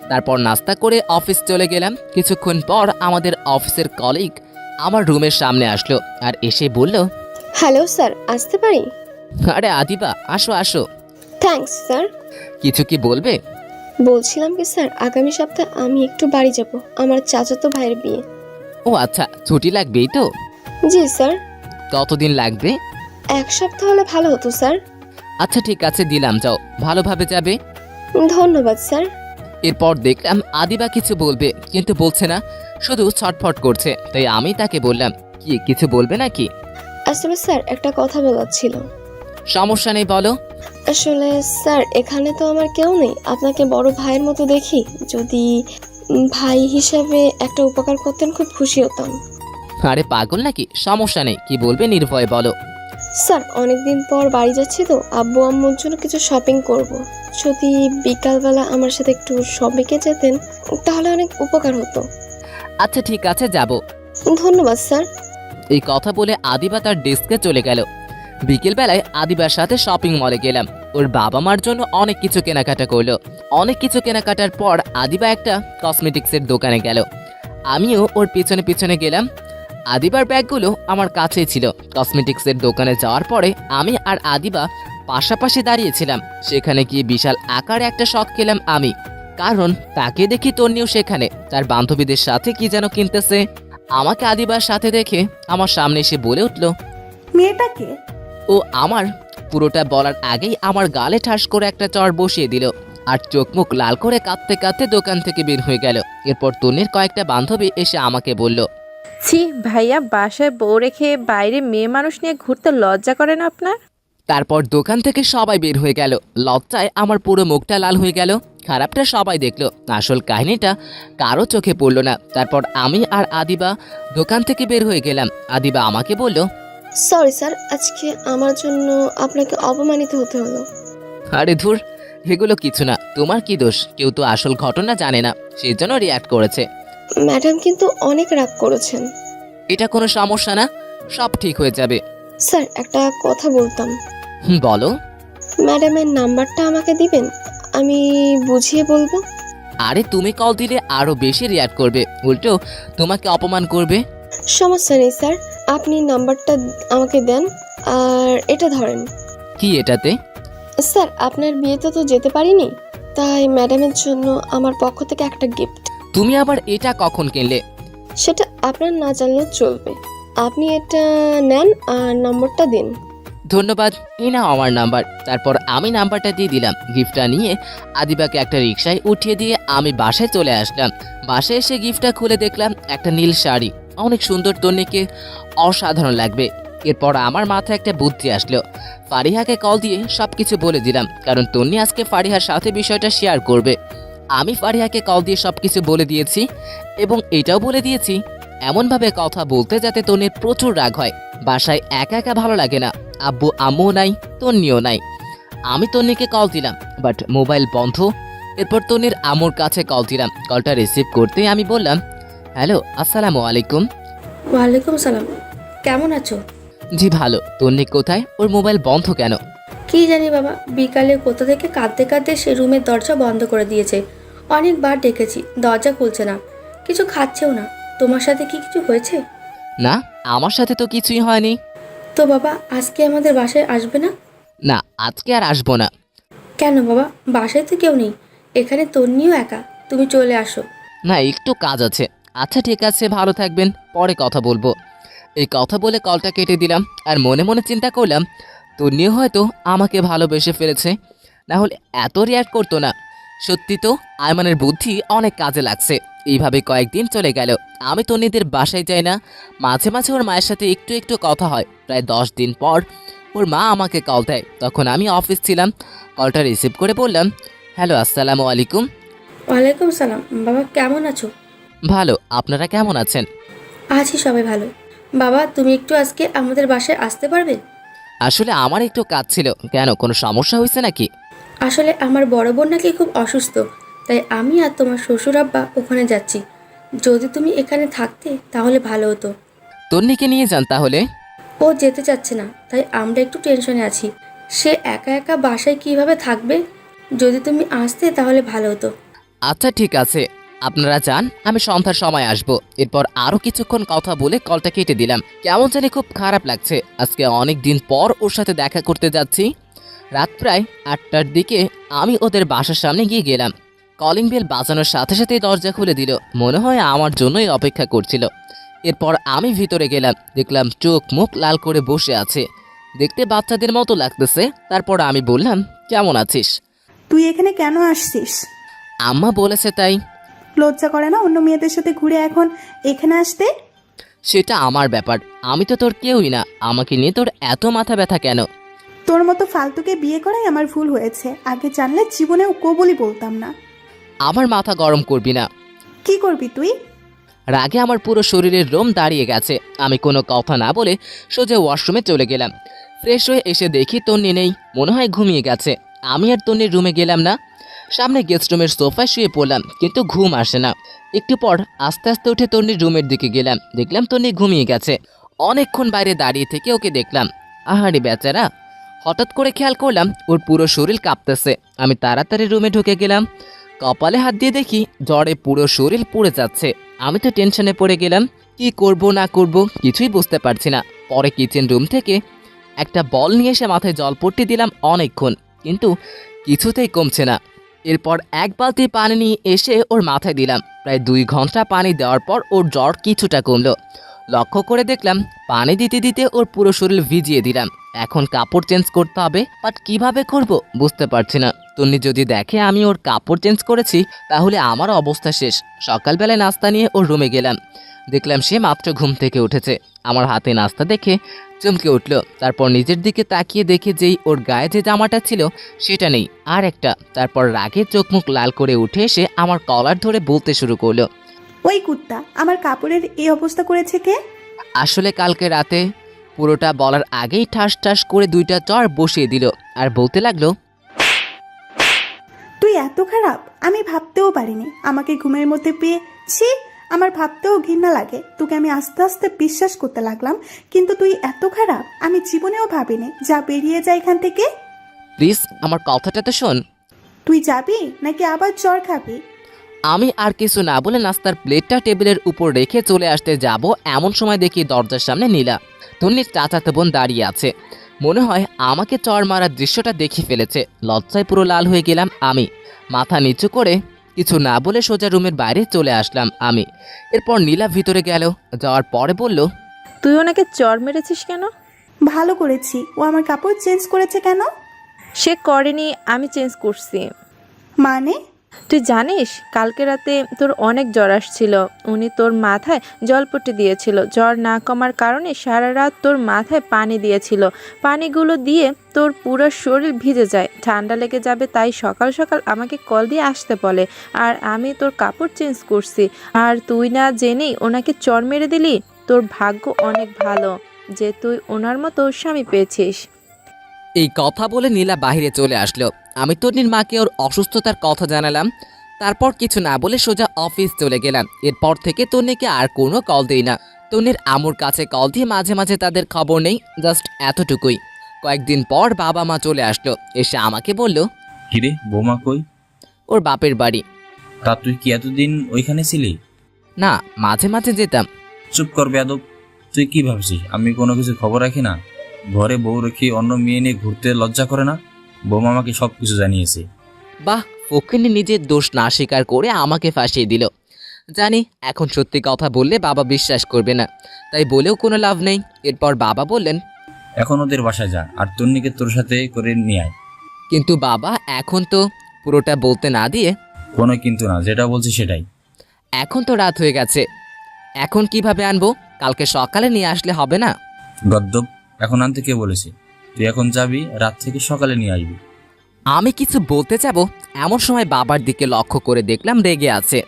তারপর নাস্তা করে অফিস চলে গেলাম। কিছুক্ষণ পর আমাদের অফিসের কলিগ আমার রুমের সামনে আসলো আর এসে বলল, হ্যালো স্যার, আসতে পারি? আরে আদিবা, আসো আসো। Thanks sir. কিছু কি বলবে? বলছিলাম কি স্যার, আগামী সপ্তাহে আমি একটু বাড়ি যাব, আমার চাচাতো ভাইয়ের বিয়ে। ও আচ্ছা, ছুটি লাগবেই তো? জি স্যার। কতদিন লাগবে? 1 সপ্তাহ হলে ভালো হতো স্যার। আচ্ছা ঠিক আছে, দিলাম, যাও, ভালোভাবে যাবে। ধন্যবাদ স্যার। এরপর দেখলাম আদিবা কিছু বলবে, কিন্তু বলছে না, শুধু ছটফট করছে। তাই আমি তাকে বললাম, কি কিছু বলবে নাকি? আসলে স্যার, একটা কথা বলার ছিল। সমস্যা নেই, বলো। আসলে স্যার, এখানে তো আমার কেউ নেই, আপনাকে বড় ভাইয়ের মতো দেখি। যদি ভাই হিসাবে একটা উপকার করতেন, খুব খুশি হতাম। আরে পাগল নাকি? সমস্যা নেই, কি বলবে নির্ভয়ে বলো। স্যার, অনেকদিন পর বাড়ি যাচ্ছি তো, আব্বু আম্মুর জন্য কিছু শপিং করব। যদি বিকালবেলা আমার সাথে একটু শপিংয়ে যেতেন তাহলে অনেক উপকার হতো। আচ্ছা ঠিক আছে, যাব। ধন্যবাদ স্যার। এই কথা বলে আদিবা তার ডেস্কে চলে গেল। বিকেলবেলায় আদিবার সাথে শপিং মলে গেলাম। ওর বাবা মার জন্য অনেক কিছু কেনাকাটা করলো। অনেক কিছু কেনাকাটার পর আদিবা একটা কসমেটিক্সের দোকানে গেল। আমিও ওর পিছনে পিছনে গেলাম। আদিবার ব্যাগগুলো আমার কাছেই ছিল। কসমেটিক্সের দোকানে যাওয়ার পরে আমি আর আদিবা পাশাপাশি দাঁড়িয়েছিলাম। সেখানে গিয়ে বিশাল আকারে একটা শক খেলাম আমি, কারণ তাকে দেখি তন্নিও সেখানে তার বান্ধবীদের সাথে কি যেন কিনতেছে। আমাকে আদিবার সাথে দেখে আমার সামনে এসে বলে উঠল, মেয়েটাকে? ও আমার। পুরোটা বলার আগেই আমার গালে ঠাস করে একটা চড় বসিয়ে দিল আর চোখ মুখ লাল করে কাঁদতে কাঁদতে দোকান থেকে বের হয়ে গেল। এরপর তন্নির কয়েকটা বান্ধবী এসে আমাকে বলল, ছি ভাইয়া, বাসায় বউ রেখে বাইরে মেয়ে মানুষ নিয়ে ঘুরতে লজ্জা করে না আপনার? তারপর দোকান থেকে সবাই বের হয়ে গেল। লজ্জায় আমার পুরো মুখটা লাল হয়ে গেল। খারাপটা সবাই দেখলো, আসল কাহিনীটা কারো চোখে পড়লো না। তারপর আমি আর আদিবা দোকান থেকে বের হয়ে গেলাম। আদিবা আমাকে বলল, সরি স্যার, আজকে আমার জন্য আপনাকে অপমানিত হতে হলো। আরে ধুর, এগুলো কিছু না, তোমার কি দোষ? কেউ তো আসল ঘটনা জানে না, সেই জন্য রিয়াক্ট করেছে। ম্যাডাম কিন্তু অনেক রাগ করেছেন। এটা কোনো সমস্যা না, সব ঠিক হয়ে যাবে। স্যার, একটা কথা বলতাম। বলো। ম্যাডামের নাম্বারটা আমাকে দিবেন, আমি বুঝিয়ে বলবো। আরে তুমি কল দিলে আরো বেশি রিয়াক্ট করবে, উল্টো তোমাকে অপমান করবে। সমস্যা নেই স্যার, আপনি নাম্বারটা আমাকে দেন। আর এটা ধরেন। কি এটাতে? স্যার, আপনার বিয়েতে তো যেতে পারিনি, তাই ম্যাডামের জন্য আমার পক্ষ থেকে একটা গিফট। তুমি আবার এটা কখন কিনলে? সেটা আপনার না জানলেও চলবে, আপনি এটা নেন আর নম্বরটা দিন। ধন্যবাদ, এই নাও আমার নাম্বার। তারপর আমি নাম্বারটা দিয়ে দিলাম। গিফটটা নিয়ে আদিবাকে একটা রিকশায় উঠিয়ে দিয়ে আমি বাসায় চলে আসলাম। বাসায় এসে গিফটটা খুলে দেখলাম একটা নীল শাড়ি, অনেক সুন্দর, তন্নিকে অসাধারণ লাগবে। এরপর আমার মাথায় একটা বুদ্ধি আসলো। ফারিহাকে কল দিয়ে সব কিছু বলে দিলাম, কারণ তন্নি আজকে ফারিহার সাথে বিষয়টা শেয়ার করবে। আমি ফারিহাকে কল দিয়ে সব কিছু বলে দিয়েছি এবং এটাও বলে দিয়েছি এমনভাবে কথা বলতে যাতে তন্নির প্রচুর রাগ হয়। বাসায় একা একা ভালো লাগে না, আব্বু আম্মুও নাই, তন্নিও নাই। আমি তন্নিকে কল দিলাম, বাট মোবাইল বন্ধ। এরপর তন্নির আম্মুর কাছে কল দিলাম। কলটা রিসিভ করতে আমি বললাম, হ্যালো, আসসালামু আলাইকুম। ওয়ালাইকুম সালাম, কেমন আছো? জি ভালো। তন্নি কোথায়? ওর মোবাইল বন্ধ কেন? কি জানি বাবা, বিকালে কোথা থেকে কাঁদতে কাঁদতে সে রুমের দরজা বন্ধ করে দিয়েছে। অনেকবার ডেকেছি, দরজা খুলছে না, কিছু খাচ্ছেও না। তোমার সাথে কি কিছু হয়েছে? না, আমার সাথে তো কিছুই হয়নি। তো বাবা আজকে আমাদের বাসায় আসবে না? না, আজকে আর আসবো না। কেন বাবা, বাসায় তো কেউ নেই, এখানে তন্নিও একা, তুমি চলে আসো। না, একটু কাজ আছে। আচ্ছা ঠিক আছে, ভালো থাকবেন, পরে কথা বলবো। এই কথা বলে কলটা কেটে দিলাম। আর মনে মনে চিন্তা করলাম তন্নিও হয়তো আমাকে ভালোবেসে ফেলেছে, না হলে এত রিয়াক্ট করতো না। সত্যি তো আয়মানের বুদ্ধি অনেক কাজে লাগছে। এইভাবে কয়েকদিন চলে গেল, আমি তন্নিদের বাসায় যাই না। মাঝে মাঝে ওর মায়ের সাথে একটু একটু কথা হয়। প্রায় 10 দিন পর ওর মা আমাকে কল দেয়, তখন আমি অফিস ছিলাম। কলটা রিসিভ করে বললাম, হ্যালো, আসসালামু আলাইকুম। ওয়ালাইকুম সালাম। বাবা কেমন আছো? ভালো, আপনারা কেমন আছেন? আছি সবাই ভালো। বাবা তুমি একটু আজকে আমাদের বাসায় আসতে পারবে? আসলে আমার একটু কাজ ছিল। কেন, কোনো সমস্যা হয়েছে নাকি? আসলে আমার বড় বোন নাকি খুব অসুস্থ, তাই আমি আর তোমার শ্বশুর আব্বা ওখানে যাচ্ছি। যদি তুমি এখানে থাকতে তাহলে ভালো হতো। তন্নিকে নিয়ে যান তাহলে। ও যেতে চাচ্ছে না, তাই আমরা একটু টেনশনে আছি। সে একা একা বাসায় কিভাবে থাকবে? যদি তুমি আসতে তাহলে ভালো হতো। আচ্ছা ঠিক আছে, আপনারা যান, আমি সন্ধ্যার সময় আসব। এরপর আরও কিছুক্ষণ কথা বলে কলটা কেটে দিলাম। কেমন জানি খুব খারাপ লাগছে, আজকে অনেক দিন পর ওর সাথে দেখা করতে যাচ্ছি। রাত প্রায় 8টার দিকে আমি ওদের বাসার সামনে গিয়ে গেলাম। কলিং বেল বাজানোর সাথে সাথেই দরজা খুলে দিল, মনে হয় আমার জন্যই অপেক্ষা করছিল। এরপর আমি ভিতরে গেলাম, দেখলাম চোখ মুখ লাল করে বসে আছে, দেখতে বাচ্চাদের মতো লাগতেছে। তারপর আমি বললাম, কেমন আছিস? তুই এখানে কেন আসছিস? আম্মা বলেছে তাই। লজ্জা করে না অন্য মেয়েদের সাথে ঘুরে এখন এখানে আসতে? সেটা আমার ব্যাপার, আমি তো তোর কেউই না, আমাকে নিয়ে তোর এত মাথা ব্যথা কেন? তোর মতো ফালতুকে বিয়ে করাই আমার ভুল হয়েছে, আগে জানলে জীবনেও কবুলই বলতাম না। আমার মাথা গরম করবি না। কি করবি তুই? রাগে আমার পুরো শরীরের লোম দাঁড়িয়ে গেছে। আমি কোনো কথা না বলে সোজা ওয়াশরুমে চলে গেলাম। ফ্রেশ হয়ে এসে দেখি তন্নি নেই, মনে হয় ঘুমিয়ে গেছে। আমি আর তন্নির রুমে গেলাম না, সামনে গেস্ট রুমের সোফায় শুয়ে পড়লাম, কিন্তু ঘুম আসে না। একটু পর আস্তে আস্তে উঠে তন্নির রুমের দিকে গেলাম, দেখলাম তন্নি ঘুমিয়ে গেছে। অনেকক্ষণ বাইরে দাঁড়িয়ে থেকে ওকে দেখলাম। আহারে বেচারা, হঠাৎ করে খেয়াল করলাম ওর পুরো শরীর কাঁপতেছে। আমি তাড়াতাড়ি রুমে ঢুকে গেলাম, কপালে হাত দিয়ে দেখি জ্বরে পুরো শরীর পুড়ে যাচ্ছে। আমি তো টেনশনে পড়ে গেলাম, কি করব না করব কিছুই বুঝতে পারছি না। পরে কিচেন রুম থেকে একটা বল নিয়ে এসে মাথায় জলপট্টি দিলাম অনেকক্ষণ, কিন্তু কিছুতেই কমছে না। এরপর এক বালতি পানি নিয়ে এসে ওর মাথায় দিলাম। প্রায় 2 ঘন্টা পানি দেওয়ার পর ওর জ্বর কিছুটা কমলো। লক্ষ্য করে দেখলাম পানি দিতে দিতে ওর পুরো শরীর ভিজিয়ে দিলাম। এখন কাপড় চেঞ্জ করতে হবে, বাট কিভাবে করব বুঝতে পারছি না। তন্নি যদি দেখে আমি ওর কাপড় চেঞ্জ করেছি তাহলে আমার অবস্থা শেষ। সকালবেলায় নাস্তা নিয়ে ওর রুমে গেলাম, দেখলাম সে মাত্র ঘুম থেকে উঠেছে। আমার হাতে নাস্তা দেখে চমকে উঠল। তারপর নিজের দিকে তাকিয়ে দেখে যেই ওর গায়ে যে জামাটা ছিল সেটা নেই, আর একটা। তারপর রাগে চোখ মুখ লাল করে উঠে এসে আমার কলার ধরে বলতে শুরু করলো, ওই কুত্তা, আমার কাপড়ের এই অবস্থা করেছে কে? আসলে কালকে রাতে পুরোটা বলার আগেই ঠাস ঠাস করে 2টা চড় বসিয়ে দিল আর বলতে লাগলো, তুই এত খারাপ, আমি ভাবতেও পারিনি। আমাকে ঘুমের মধ্যে পেয়ে ছি, আমার ভাবতেও ঘৃণা লাগে। তোকে আমি আস্তে আস্তে বিশ্বাস করতে লাগলাম, কিন্তু তুই এত খারাপ আমি জীবনেও ভাবিনি। যা, বেরিয়ে যা এখান থেকে। প্লিজ আমার কথাটা তো শোন। তুই যাবি নাকি আবার জ্বর খাবি? আমি আর কিছু না বলে নাস্তার প্লেটটা টেবিলের উপর রেখে চলে আসতে যাব, এমন সময় দেখি দরজার সামনে নীলা, তন্নির চাচাতো বোন দাঁড়িয়ে আছে। মনে হয় আমাকে চড় মারার দৃশ্যটা দেখে ফেলেছে। লজ্জায় পুরো লাল হয়ে গেলাম আমি। মাথা নিচু করে কিছু না বলে সোজা রুমের বাইরে চলে আসলাম আমি। এরপর নীলা ভিতরে গেল, যাওয়ার পরে বলল, তুই ওনাকে চর মেরেছিস কেন? ভালো করেছি। ও আমার কাপড় চেঞ্জ করেছে কেন? সে করেনি, আমি চেঞ্জ করছি। মানে? তুই জানিস কালকে রাতে তোর অনেক জ্বর আসছিল, উনি তোর মাথায় জলপট্টি দিয়েছিল। জ্বর না কমার কারণে সারা রাত তোর মাথায় পানি দিয়েছিল। পানিগুলো দিয়ে তোর পুরো শরীর ভিজে যায়, ঠান্ডা লেগে যাবে, তাই সকাল সকাল আমাকে কল দিয়ে আসতে বলে। আর আমি তোর কাপড় চেঞ্জ করছি, আর তুই না জেনেই ওনাকে চর মেরে দিলি। তোর ভাগ্য অনেক ভালো যে তুই ওনার মতো স্বামী পেয়েছিস। এই কথা বলে নীলা বাইরে চলে আসলো। আমি তন্নির মাকে ওর অসুস্থতার কথা জানালাম। তারপর কিছু না বলে সোজা অফিস চলে গেলাম। এরপর থেকে তন্নিকে আর কোনো কল দেই না। তন্নির আমুর কাছে কল দিয়ে মাঝে মাঝে তাদের খবর নেই, জাস্ট এতটুকুই। কয়েকদিন পর বাবা মা চলে আসলো, এসে আমাকে বলল, কিরে বৌমা কই? ওর বাপের বাড়ি। তা তুই কি এতদিন ওইখানে ছিলি? না, মাঝে মাঝে যেতাম। চুপ কর বেয়াদব, তুই কি ভাবছিস আমি কোনো কিছু খবর রাখি না? ঘরে বউ রেখে অন্য মেয়ে নিয়ে ঘুরতে লজ্জা করে না? বৌমা আমাকে সব কিছু জানিয়েছে। বাহ, ফকিন্নি নিজের দোষ না স্বীকার করে আমাকে ফাঁসিয়ে দিল। জানি এখন সত্যি কথা বললে বাবা বিশ্বাস করবে না, তাই বলেও কোনো লাভ নেই। এরপর বাবা বললেন, এখন ওদের বাসায় যা, আর তন্নিকে তোর সাথে করে নিয়ে আয়। কিন্তু বাবা এখন তো পুরোটা বলতে না দিয়ে, কোনো কিন্তু না, যেটা বলছি সেটাই। এখন তো রাত হয়ে গেছে, এখন কিভাবে আনবো? কালকে সকালে নিয়ে আসলে হবে না? গদ্দপ, এখন আনতে কে বলেছে? তুই এখন যাবি, রাত থেকে সকালে নিয়ে আসবি। আমি কিছু বলতে যাব, এমন সময় বাবার দিকে লক্ষ্য করে দেখলাম রেগে আছে।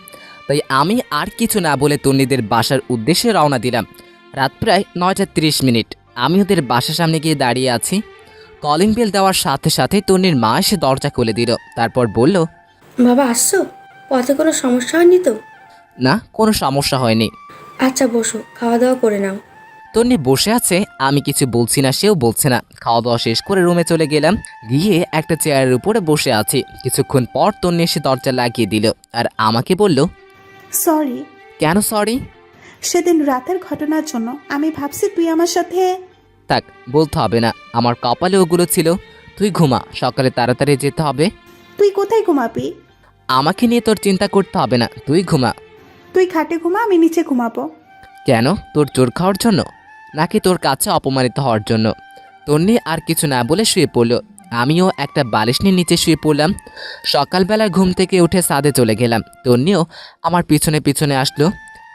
তাই আমি আর কিছু না বলে তন্নিদের বাসার উদ্দেশ্যে রওনা দিলাম। রাত প্রায় 9:30। আমি ওদের বাসার সামনে গিয়ে দাঁড়িয়ে আছি। কলিং বেল দেওয়ার সাথে সাথে তন্নির মা এসে দরজা খুলে দিল। তারপর বলল, বাবা আসছো? পথে কোনো সমস্যা হয়নি তো? না, কোনো সমস্যা হয়নি। আচ্ছা বসো, খাওয়া দাওয়া করে নাও। তন্নি বসে আছে, আমি কিছু বলছি না, সেও বলছে না। খাওয়া দাওয়া শেষ করে রুমে চলে গেলাম। গিয়ে একটা চেয়ারের উপরে বসে আছি। কিছুক্ষণ পর তন্নি এসে দরজা লাগিয়ে দিল আর আমাকে বলল, সরি। কেন সরি? সেদিন রাতের ঘটনার জন্য আমি ভাবছি তুই আমার সাথে। থাক, বলতে হবে না, আমার কপালে ওগুলো ছিল। তুই ঘুমা, সকালে তাড়াতাড়ি যেতে হবে। তুই কোথায় ঘুমাবি? আমাকে নিয়ে তোর চিন্তা করতে হবে না, তুই ঘুমা। তুই খাটে ঘুমা, আমি নিচে ঘুমাবো। কেন, তোর চোর খাওয়ার জন্য নাকি তোর কাছে অপমানিত হওয়ার জন্য? তন্নি আর কিছু না বলে শুয়ে পড়ল। আমিও একটা বালিশ নিয়ে নিচে শুয়ে পড়লাম। সকালবেলা ঘুম থেকে উঠে ছাদে চলে গেলাম। তন্নিও আমার পিছনে পিছনে আসলো।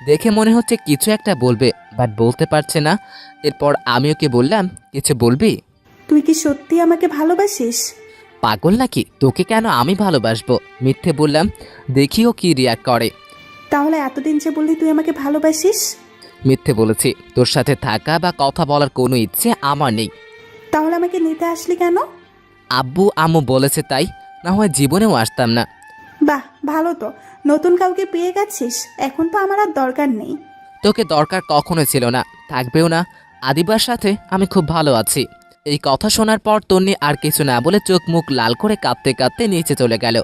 দেখে মনে হচ্ছে কিছু একটা বলবে, বাট বলতে পারছে না। এরপর আমি ওকে বললাম, কিছু বলবি? তুই কি সত্যি আমাকে ভালোবাসিস? পাগল নাকি, তোকে কেন আমি ভালোবাসবো? মিথ্যে বললাম, দেখিও কি রিয়াক্ট করে। তাহলে এতদিন যে বললি তুই আমাকে ভালোবাসিস? মিথ্যে বলেছি, তোর সাথে থাকা বা কথা বলার কোনো ইচ্ছে আমার নেই। তাহলে আমাকে নিতে আসলি কেন? আব্বু আম্মু বলেছে তাই, না হয় জীবনেও আসতাম না। বাহ, ভালো তো, নতুন কাউকে পেয়ে গেছিস। এখন তো আমার আর দরকার নেই। তোকে দরকার কখনো ছিল না, থাকবেও না। আদিবার সাথে আমি খুব ভালো আছি। এই কথা শোনার পর তন্নি আর কিছু না বলে চোখ মুখ লাল করে কাঁদতে কাঁদতে নিচে চলে গেল।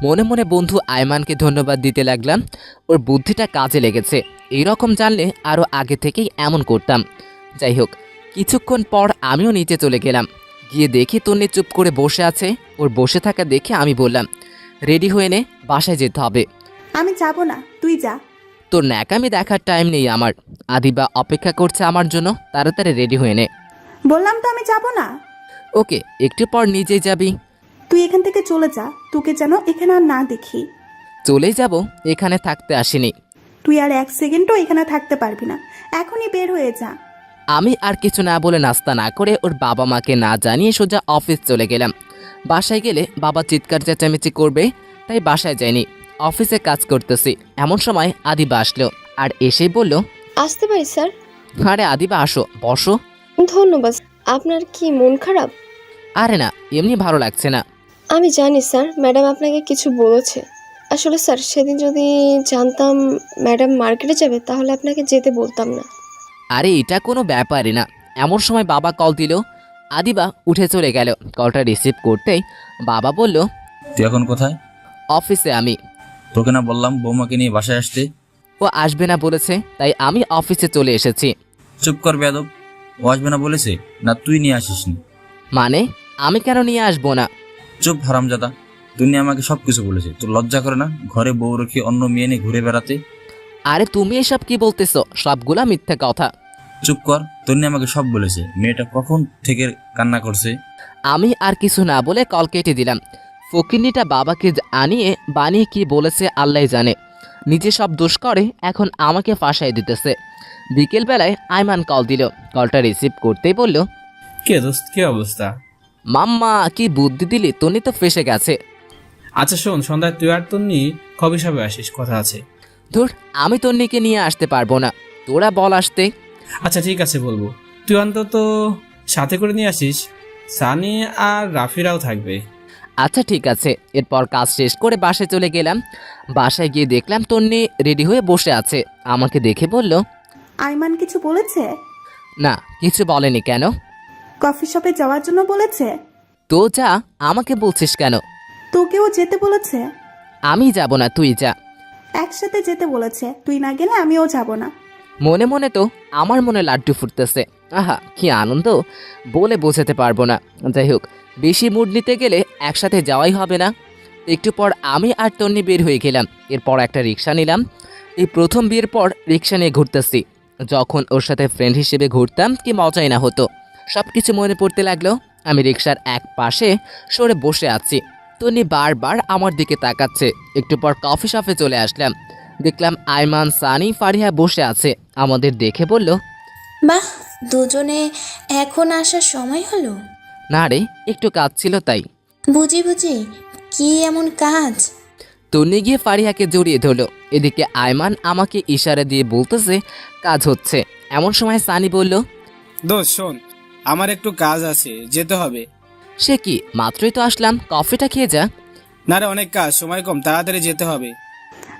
মনে মনে বন্ধু আয়মানকে ধন্যবাদ দিতে লাগলাম, ওর বুদ্ধিটা কাজে লেগেছে। এই রকম জানলে আরও আগে থেকেই এমন করতাম। যাই হোক, কিছুক্ষণ পর আমিও নিচে চলে গেলাম। গিয়ে দেখি তন্নি চুপ করে বসে আছে। ওর বসে থাকা দেখে আমি বললাম, রেডি হয়ে নে, বাসায় যেতে হবে। আমি যাব না, তুই যা। তোর ন্যাকামি দেখার টাইম নেই আমার। আদিবা অপেক্ষা করছে আমার জন্য, তাড়াতাড়ি রেডি হয়ে নে। বললাম তো আমি যাব না। ওকে, একটু পর নিজেই যাবি। তুই এখান থেকে চলে যা, তোকে যেন এখানে আর না দেখি। চলেই যাব, এখানে থাকতে আসিনি। তুই আর এক সেকেন্ডও এখানে থাকতে পারবি না, এখনই বের হয়ে যা। আমি আর কিছু না বলে নাস্তা না করে ওর বাবা মাকে না জানিয়ে সোজা অফিস চলে গেলাম। বাসায় গেলে বাবা চিৎকার চেঁচামেচি করবে, তাই বাসায় যাইনি, অফিসে কাজ করতেছি। এমন সময় আদিবা আসলো আর এসেই বলল, আসতে পারি স্যার? আরে আদিবা আসো, বসো। ধন্যবাদ। আপনার কি মন খারাপ? আরে না, এমনি ভালো লাগছে না। আমি জানি স্যার, ম্যাডাম আপনাকে কিছু বলেছে। আসলে স্যার, সেদিন যদি জানতাম ম্যাডাম মার্কেটে যাবে তাহলে আপনাকে যেতে বলতাম না। আরে এটা কোনো ব্যাপারই না। এমন সময় বাবা কল দিল। আদিবা উঠে চলে গেল। কলটা রিসিভ করতেই বাবা বলল, তুই এখন কোথায়? অফিসে। আমি তোকে না বললাম বৌমাকে নিয়ে বাসায় আসতে? ও আসবে না বলেছে, তাই আমি অফিসে চলে এসেছি। চুপ কর বেয়াদব, ও আসবে না বলেছে না তুই নিয়ে আসিসনি? মানে আমি কেন নিয়ে আসবো না? চুপ হারামজাদা, তুই নিয়ে আমাকে সব কিছু বলেছে। তোর লজ্জা করে না ঘরে বউ রেখে অন্য মেয়ে নিয়ে ঘুরে বেড়াতে? আরে তুমি এসব কি বলতেছো? সবগুলা মিথ্যা কথা। চুপ কর, তোর নিয়ে আমাকে সব বলেছে। মেয়েটা কখন থেকে কান্না করছে। আমি আর কিছু না বলে কল কেটে দিলাম। ফকিন্নিটা বাবাকে আনিয়ে বানিয়ে কি বলেছে আল্লাহ জানে। নিজে সব দোষ করে, এখন আমাকে ফাঁসাই দিতেছে। বিকেলবেলায় আয়মান কল দিল। কলটা রিসিভ করতেই বলল, কে দোস্ত, কি অবস্থা? মাম্মা কি বুদ্ধি দিলি, তনি তো ফেসে গেছে। আচ্ছা শোন, সন্ধ্যায় তুই আর তন্নি কবে সবে আসিস, কথা আছে। ধুর, আমি তন্নিকে নিয়ে আসতে পারবো না, তোরা বল আসতে। আচ্ছা ঠিক আছে বলবো, তুই অন্তত সাথে করে নিয়ে আসিস। সানি আর রাফিরাও থাকবে। আচ্ছা ঠিক আছে। এরপর কাজ শেষ করে বাসায় চলে গেলাম। বাসায় গিয়ে দেখলাম তন্নি রেডি হয়ে বসে আছে। আমাকে দেখে বলল, আইমান কিছু বলেছে? না, কিছু বলেনি। কেন? কফি শপে যাওয়ার জন্য বলেছে। তো যা, আমাকে বলছিস কেন? তোকেও যেতে বলেছে। আমি যাব না, তুই যা। একসাথে যেতে বলেছে, তুই না গেলে আমিও যাব না। মনে মনে তো আমার মনে লাড্ডু ফুটতেছে। আহা কি আনন্দ, বলে বোঝাতে পারবো না। যাই হোক, বেশি মুড নিতে গেলে একসাথে যাওয়াই হবে না। একটু পর আমি আর তন্নি বের হয়ে গেলাম। এরপর একটা রিক্সা নিলাম। এই প্রথম বিয়ের পর রিক্সা নিয়ে ঘুরতেছি। যখন ওর সাথে ফ্রেন্ড হিসেবে ঘুরতাম কি মজাই না হতো। সব কিছু মনে পড়তে লাগলো। আমি রিক্সার এক পাশে সরে বসে আছি। তন্নি বারবার আমার দিকে তাকাচ্ছে। একটু পর কফি শপে চলে আসলাম। দেখলাম আইমান, সানি, ফারিহা বসে আছে। আমাদের দেখে বলল, বাহ, দুজনে এখন আসার সময় হলো? না রে, একটু কাজ ছিল তাই। বুঝি বুঝি, কি এমন কাজ? তন্নি গিয়ে ফারিহাকে জড়িয়ে ধরলো। এদিকে আইমান আমাকে ইশারা দিয়ে বলতেছে কাজ হচ্ছে। এমন সময় সানি বলল, দোস্ত শোন, আমার একটু কাজ আছে, যেতে হবে। সে কি, মাত্রই তো আসলাম, কফিটা খেয়ে যা। না রে, অনেক কাজ, সময় কম, তাড়াতাড়ি যেতে হবে।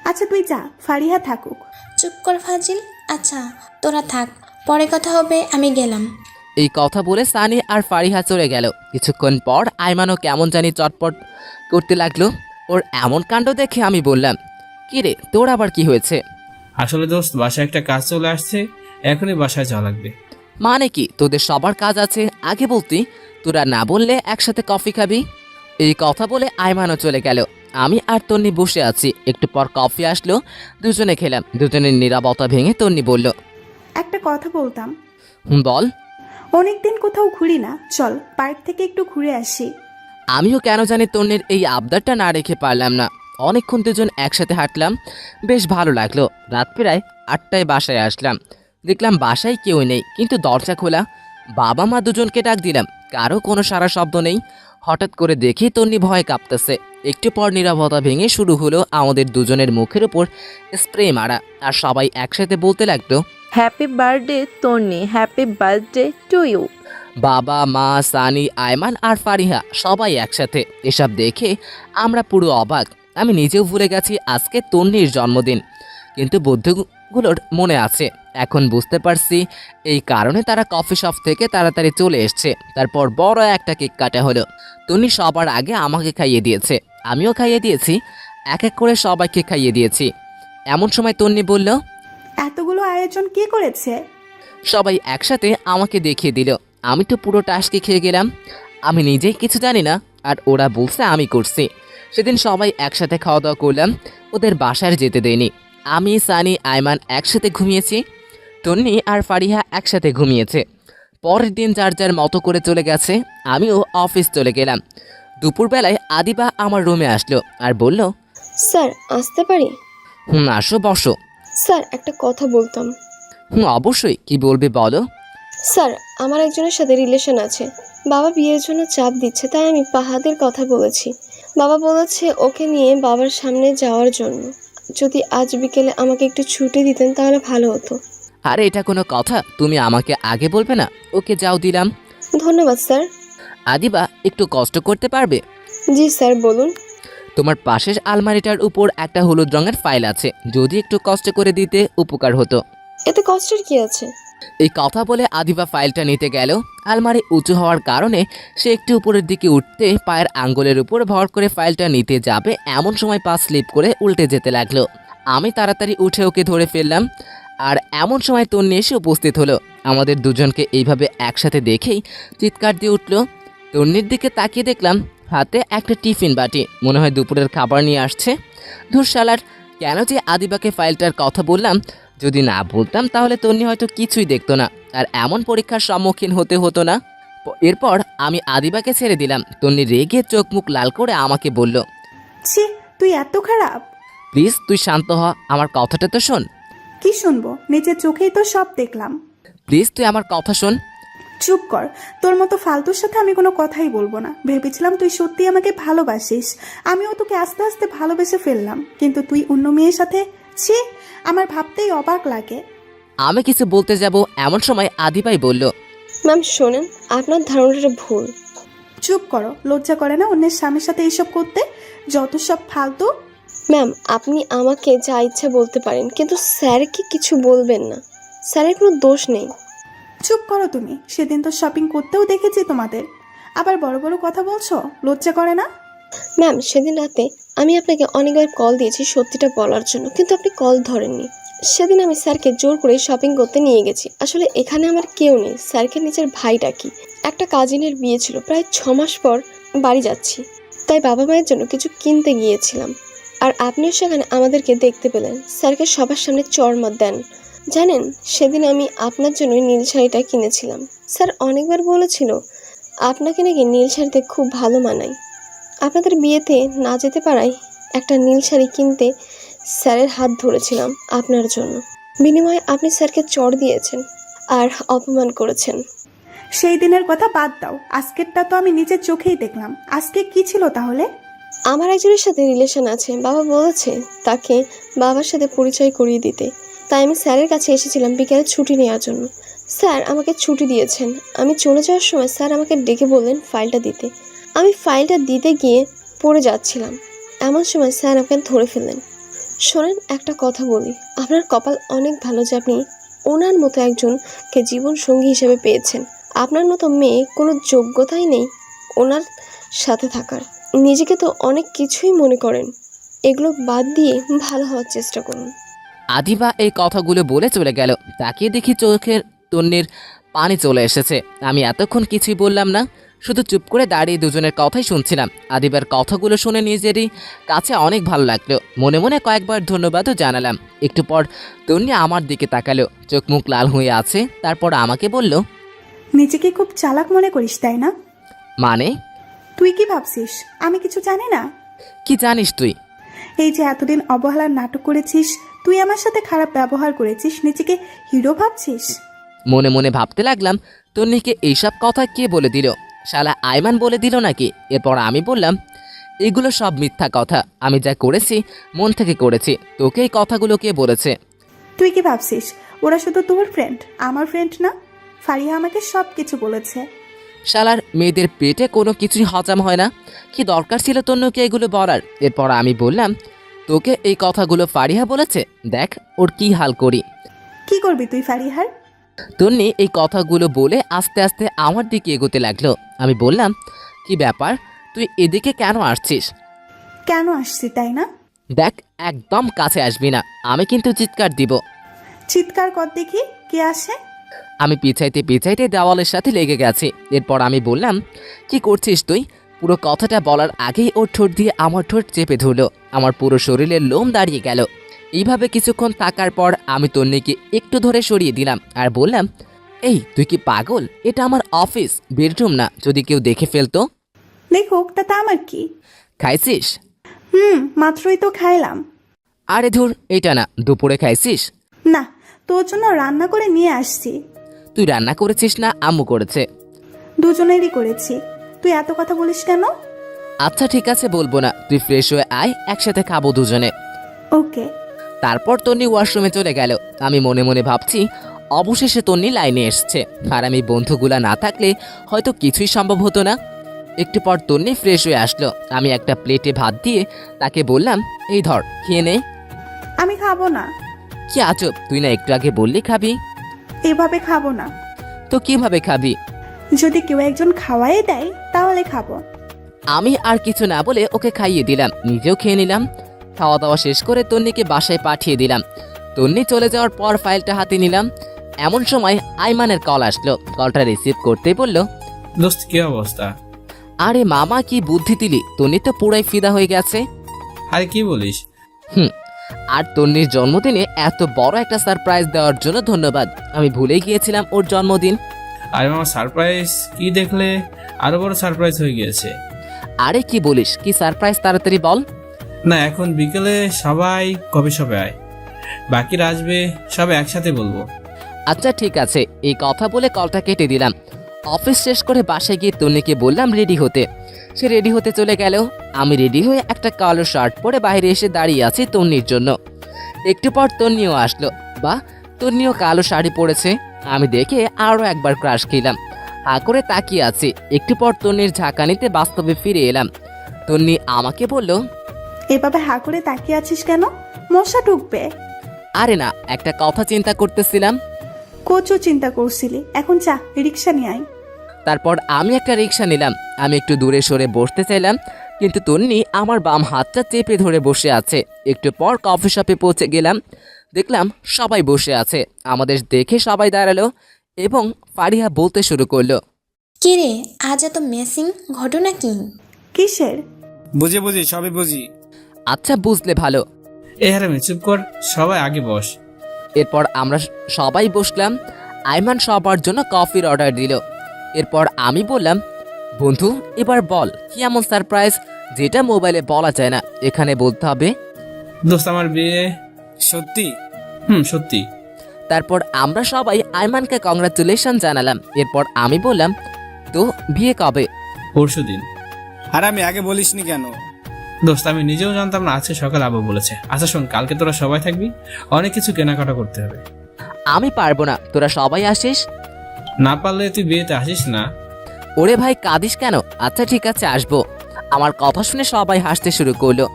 আচ্ছা তুই যা, ফারিহা থাকুক। চুপ কর ফাজিল। আচ্ছা তোরা থাক, পরে কথা হবে, আমি গেলাম। এই কথা বলে সানি আর ফারিহা চলে গেল। কিছুক্ষণ পর আইমানও কেমন জানি চটপট করতে লাগলো। ওর এমন কাণ্ড দেখে আমি বললাম, কি রে, তোর আবার কি হয়েছে? আসলে দোস্ত, বাসায় একটা কাজ চলে আসছে, এখনই বাসায় যাওয়া লাগবে। মানে কি, তোদের সবার কাজ আছে, আগে বলতি। তোরা না বললে একসাথে কফি খাবি। এই কথা বলে আইমানও চলে গেল। আমি আর তন্নি বসে আছি। একটু পর কফি আসলো, দুজনে খেলাম। দুজনের নীরবতা ভেঙে তন্নি বলল, একটা কথা বলতাম। বল। অনেকদিন কোথাও ঘুরি না, চল পার্ক থেকে একটু ঘুরে আসি। আমিও কেন জানি তন্নির এই আবদারটা না রেখে পারলাম না। অনেকক্ষণ দুজন একসাথে হাঁটলাম, বেশ ভালো লাগলো। রাত প্রায় 8টায় বাসায় আসলাম। দেখলাম বাসায় কেউ নেই, কিন্তু দরজা খোলা। বাবা মা দুজনকে ডাক দিলাম, কারো কোনো সারা শব্দ নেই। হঠাৎ করে দেখি তন্নি ভয়ে কাঁপতেছে। একটু পর নীরবতা ভেঙে শুরু হলো আমাদের দুজনের মুখের উপর স্প্রে মারা। আর সবাই একসাথে বলতে লাগলো, happy birthday Tonni, happy birthday to you. বাবা মা, সানি, আয়মান আর ফারিহা সবাই একসাথে। এসব দেখে আমরা পুরো অবাক। আমি নিজেও ভুলে গেছি আজকে তন্নির জন্মদিন, কিন্তু বুদ্ধগুলোর মনে আছে। এখন বুঝতে পারছি এই কারণে তারা কফি শপ থেকে তাড়াতাড়ি চলে এসছে। তারপর বড় একটা কেক কাটা হলো। তন্নি সবার আগে আমাকে খাইয়ে দিয়েছে, আমিও খাইয়ে দিয়েছি। এক এক করে সবাইকে খাইয়ে দিয়েছি। এমন সময় তন্নি বলল, এতগুলো আয়োজন কে করেছে? সবাই একসাথে আমাকে দেখিয়ে দিল। আমি তো পুরো টাস্কি খেয়ে গেলাম। আমি নিজেই কিছু জানি না, আর ওরা বলছে আমি করছি। সেদিন সবাই একসাথে খাওয়া দাওয়া করলাম। ওদের বাসায় যেতে দেয়নি। আমি, সানি, আইমান একসাথে ঘুমিয়েছি। তন্নি আর ফারিহা একসাথে ঘুমিয়েছে। পরের দিন যার যার মতো করে চলে গেছে। আমিও অফিস চলে গেলাম। দুপুরবেলায় আদিবা আমার রুমে আসলো আর বলল, স্যার আসতে পারি? আসো, বসো। স্যার একটা কথা বলতাম। অবশ্যই, কি বলবে বলো। স্যার আমার একজনের সাথে রিলেশন আছে। বাবা বিয়ের জন্য চাপ দিচ্ছে, তাই আমি পাহাদের কথা বলেছি। বাবা বলেছে ওকে নিয়ে বাবার সামনে যাওয়ার জন্য। যদি আজ বিকেলে আমাকে একটু ছুটি দিতেন তাহলে ভালো হতো। আরে এটা কোনো কথা, তুমি আমাকে আগে বলবে না? ওকে যাও, দিলাম। ধন্যবাদ স্যার। আদিবা একটু কষ্ট করতে পারবে? জি স্যার বলুন। তোমার পাশের আলমারিটার উপর একটা হলুদ রঙের ফাইল আছে, যদি একটু কষ্ট করে দিতে উপকার হতো। এতে কষ্টের কি আছে? এই কথা বলে আদিবা ফাইলটা নিতে গেল। আলমারি উঁচু হওয়ার কারণে সে একটু উপরের দিকে উঠতে পায়ের আঙ্গুলের উপর ভর করে ফাইলটা নিতে যাবে, এমন সময় পা স্লিপ করে উল্টে যেতে লাগলো। আমি তাড়াতাড়ি উঠে ওকে ধরে ফেললাম। আর এমন সময় তন্নি এসে উপস্থিত হলো। আমাদের দুজনকে এইভাবে একসাথে দেখেই চিৎকার দিয়ে উঠল। তন্নির দিকে তাকিয়ে দেখলাম হাতে একটা টিফিন বাটি, মনে হয় দুপুরের খাবার নিয়ে আসছে। ধুর শালার, কেন যে আদিবাকে ফাইলটার কথা বললাম। যদি না বলতাম তাহলে তন্নি হয়তো কিছুই দেখতো না, আর এমন পরীক্ষার সম্মুখীন হতে হতো না। এরপর আমি আদিবাকে ছেড়ে দিলাম। তন্নি রেগে চোখ মুখ লাল করে আমাকে বলল, ছি, তুই এত খারাপ? প্লিজ তুই শান্ত হ, আমার কথাটা তো শোন। কি শুনবো? নিজের চোখেই তো সব দেখলাম। প্লিজ তুই আমার কথা শোন। চুপ কর, তোর মতো ফালতুর সাথে আমি কোনো কথাই বলবো না। ভেবেছিলাম তুই সত্যি আমাকে ভালোবাসিস, আমিও তোকে আস্তে আস্তে ভালোবেসে ফেললাম, কিন্তু তুই অন্য মেয়ের সাথে। ছি, আমার ভাবতেই অবাক লাগে। আমি কিছু বলতে যাব, এমন সময় আদিবাই বলল, ম্যাম শোনেন, আপনার ধারণাটা ভুল। চুপ করো, লজ্জা করে না অন্যের স্বামীর সাথে এইসব করতে? যত সব ফালতু। ম্যাম আপনি আমাকে যা ইচ্ছা বলতে পারেন, কিন্তু স্যারকে কিছু বলবেন না। স্যারের কোনো দোষ নেই। চুপ করো তুমি, সেদিন তো শপিং করতেও দেখেছি তোমাদের, আবার বড় বড় কথা বলছো, লজ্জা করে না? ম্যাম সেদিন রাতে আমি আপনাকে অনেকবার কল দিয়েছি সত্যিটা বলার জন্য, কিন্তু আপনি কল ধরেননি। সেদিন আমি স্যারকে জোর করে শপিং করতে নিয়ে গেছি। আসলে এখানে আমার কেউ নেই, স্যারকে নিজের ভাই ডাকি। একটা কাজিনের বিয়ে ছিল, প্রায় 6 মাস পর বাড়ি যাচ্ছি, তাই বাবা মায়ের জন্য কিছু কিনতে গিয়েছিলাম। আর আপনিও সেখানে আমাদেরকে দেখতে পেলেন, স্যারকে সবার সামনে চড়মত দেন। জানেন, সেদিন আমি আপনার জন্যই নীল শাড়িটা কিনেছিলাম। স্যার অনেকবার বলেছিল আপনাকে নাকি নীল শাড়িতে খুব ভালো মানায়। আপনাদের বিয়েতে না যেতে পারায় একটা নীল শাড়ি কিনতে স্যারের হাত ধরেছিলাম আপনার জন্য। বিনিময়ে আপনি স্যারকে চড় দিয়েছেন আর অপমান করেছেন। সেই দিনের কথা বাদ দাও, আজকেরটা তো আমি নিজের চোখেই দেখলাম। আজকে কি ছিল তাহলে? আমার একজনের সাথে রিলেশন আছে, বাবা বলেছে তাকে বাবার সাথে পরিচয় করিয়ে দিতে। তাই আমি স্যারের কাছে এসেছিলাম বিকেলে ছুটি নেওয়ার জন্য। স্যার আমাকে ছুটি দিয়েছেন। আমি চলে যাওয়ার সময় স্যার আমাকে ডেকে বললেন ফাইলটা দিতে। আমি ফাইলটা দিতে গিয়ে পড়ে যাচ্ছিলাম, এমন সময় স্যার আমাকে ধরে ফেললেন। শোনেন, একটা কথা বলি, আপনার কপাল অনেক ভালো যে আপনি ওনার মতো একজনকে জীবন সঙ্গী হিসেবে পেয়েছেন। আপনার মতো মেয়ে কোনো যোগ্যতাই নেই ওনার সাথে থাকার। নিজেকে তো অনেক কিছুই মনে করেন, এগুলো বাদ দিয়ে ভালো হওয়ার চেষ্টা করুন। আদিবা এই কথাগুলো বলে চলে গেল। তাকিয়ে দেখি চোখের তন্নির পানি চলে এসেছে। আমি এতক্ষণ কিছুই বললাম না, শুধু চুপ করে দাঁড়িয়ে দুজনের কথাই শুনছিলাম। আদিবার কথাগুলো শুনে নিজেরই কাছে অনেক ভালো লাগলো। মনে মনে কয়েকবার ধন্যবাদও জানালাম। একটু পর তন্নি আমার দিকে তাকালো, চোখ মুখ লাল হয়ে আছে। তারপর আমাকে বলল, নিজেকে খুব চালাক মনে করিস তাই না? মানে? তুই কি ভাবছিস আমি কিছু জানি না? কি জানিস তুই? এই যে এতদিন অবহেলার নাটক করেছিস, তুই আমার সাথে খারাপ ব্যবহার করেছিস, নিজেকে হিরো ভাবছিস? মনে মনে ভাবতে লাগলাম, তন্নিকে এইসব কথা কে বলে দিল? শালা আইমান বলে দিল নাকি? এরপর আমি বললাম, এগুলো সব মিথ্যা কথা। আমি যা করেছি মন থেকে করেছি। তোকে এই কথাগুলো কে বলেছে? তুই কি ভাবছিস ওরা শুধু তোর ফ্রেন্ড, আমার ফ্রেন্ড না? ফারিহা আমাকে সব কিছু বলেছে। শালার মেয়েদের পেটে কোনো কিছুই হজম হয় না। কি দরকার ছিল তন্নুকে এগুলো বলার? এরপর আমি বললাম, তোকে এই কথাগুলো ফারিহা বলেছে? দেখ ওর কি হাল করি। কি করবি তুই ফারিহার? তন্নি এই কথাগুলো বলে আস্তে আস্তে আমার দিকে এগোতে লাগলো। আমি বললাম, কি ব্যাপার, তুই এদিকে কেন আসছিস? কেন আসছি তাই না? দেখ, একদম কাছে আসবি না, আমি কিন্তু চিৎকার দিব। চিৎকার কর দেখি কে আসে। আমি পিছাইতে পিছাইতে দেওয়ালের সাথে লেগে গেছি। এরপর আমি বললাম, কি করছিস তুই? পুরো কথাটা বলার আগেই ওর ঠোঁট দিয়ে আমার ঠোঁট চেপে ধরলো। আমার পুরো শরীরের লোম দাঁড়িয়ে গেল। এইভাবে কিছুক্ষণ থাকার পর আমি তন্নিকে একটু ধরে সরিয়ে দিলাম আর বললাম, এই তুই কি পাগল? এটা আমার অফিস, বেডরুম না। যদি কেউ দেখে ফেলতো? দেখুক, তাতে আমার কি? খাইছিস? মাত্রই তো খাইলাম। আরে ধুর, এটা না। দুপুরে খাইছিস? না, তোর জন্য রান্না করে নিয়ে আসছি। তুই রান্না করেছিস না আম্মু করেছে? দুজনেরই করেছি। তুই এত কথা বলিস কেন? আচ্ছা ঠিক আছে, বলবো না। তুই ফ্রেশ হয়ে আয়, একসাথে খাবো দুজনে। ওকে। তারপর তন্নি ওয়াশরুমে চলে গেল। আমি মনে মনে ভাবছি, অবশেষে তন্নি লাইনে এসছে। আর আমি বন্ধুগুলা না থাকলে হয়তো কিছুই সম্ভব হতো না। একটু পর তন্নি ফ্রেশ হয়ে আসলো। আমি একটা প্লেটে ভাত দিয়ে তাকে বললাম, এই ধর, খেয়ে নে। আমি খাবো না। কি আজব, তুই না একটু আগে বললি খাবি? এভাবে খাবো না। তো কিভাবে খাবি? যদি কেউ একজন খাওয়াই দেয় তাহলে খাবো। আমি আর কিছু না বলে ওকে খাইয়ে দিলাম, নিজেও খেয়ে নিলাম। খাওয়া দাওয়া শেষ করে তন্নিকে বাসায় পাঠিয়ে দিলাম। তন্নি চলে যাওয়ার পর ফাইলটা হাতে নিলাম। এমন সময় আইমানের কল আসলো। কলটা রিসিভ করতে বলল, দোস্ত কি অবস্থা? আরে মামা, কি বুদ্ধি দিলি, তন্নি তো পুরাই ফিদা হয়ে গেছে। আরে কি বলিস? আর তন্নির জন্মদিনে এত বড় একটা সারপ্রাইজ দেওয়ার জন্য ধন্যবাদ। আমি ভুলে গিয়েছিলাম ওর জন্মদিন। আরে মামা, সারপ্রাইজ কি দেখলে? আরো বড় সারপ্রাইজ হয়ে গিয়েছে। আরে কি বলিস, কি সারপ্রাইজ তাড়াতাড়ি বল। না, এখন বিকেলে সবাই কফি শপে আয়, বাকিরা আসবে, সবাই একসাথে বলবো। আচ্ছা ঠিক আছে। এই কথা বলে কলটা কেটে দিলাম। অফিস শেষ করে বাসায় গিয়ে তন্নিকে বললাম রেডি হতে। সে রেডি হতে চলে গেল। আমি রেডি হয়ে একটা কালো শার্ট পরে বাইরে এসে দাঁড়িয়ে আছি তন্নির জন্য। একটু পর তন্নিও আসলো। বা তন্নিও কালো শাড়ি পরেছে। আমি দেখে আরও একবার ক্রাশ খেলাম। হা করে তাকিয়ে আছি। একটু পর তন্নির ঝাঁকানিতে বাস্তবে ফিরে এলাম। তন্নি আমাকে বলল, এভাবে হা করে তাকিয়ে আছিস কেন? মশা ঢুকবে। আরে না, একটা কথা চিন্তা করতেছিলাম। কোচও চিন্তা করছিলি, এখন চা রিক্সা নিয়ে আয়। তারপর আমি একটা রিক্সা নিলাম। আমি একটু দূরে সরে বসতে চাইলাম। কিন্তু তন্নি আমার বাম হাতটা চেপে ধরে বসে আছে। একটু পর কফি শপে পৌঁছে গেলাম, দেখলাম সবাই বসে আছে। আমাদের দেখে সবাই দাঁড়ালো এবং ফারিহা বলতে শুরু করলো, কিরে আজ এত মেসিং, ঘটনা কি? কিসের? বুঝি বুঝি সবই বুঝি। আচ্ছা বুঝলে ভালো। এ হারামি চুপ কর, সবাই আগে বস। এরপর আমরা সবাই বসলাম। আইমান সবার জন্য কফির অর্ডার দিল। এরপর আমি বললাম, বন্ধু এবার বল কি এমন সারপ্রাইজ যেটা মোবাইলে বলা যায় না, এখানে বলতে হবে? দোস্ত আমার বিয়ে। সত্যি? সত্যি। তারপর আমরা সবাই আইমানকে কংগ্রাচুলেশন জানালাম। এরপর আমি বললাম, তো বিয়ে কবে? পরশুদিন। আর আমি আগে বলিসনি কেন? দোস্ত আমি নিজেও জানতাম না, আজকে সকাল আবু বলেছে। আচ্ছা শোন, কালকে তোরা সবাই থাকবি, অনেক কিছু কেনাকাটা করতে হবে। আমি পারবো না, তোরা সবাই আসিস। না পারলে তুই বিয়েতে আসিস না। ওরে ভাই কাঁদিস কেন? আচ্ছা ঠিক আছে আসবো। আমার কথা শুনে সবাই হাসতে শুরু করলো।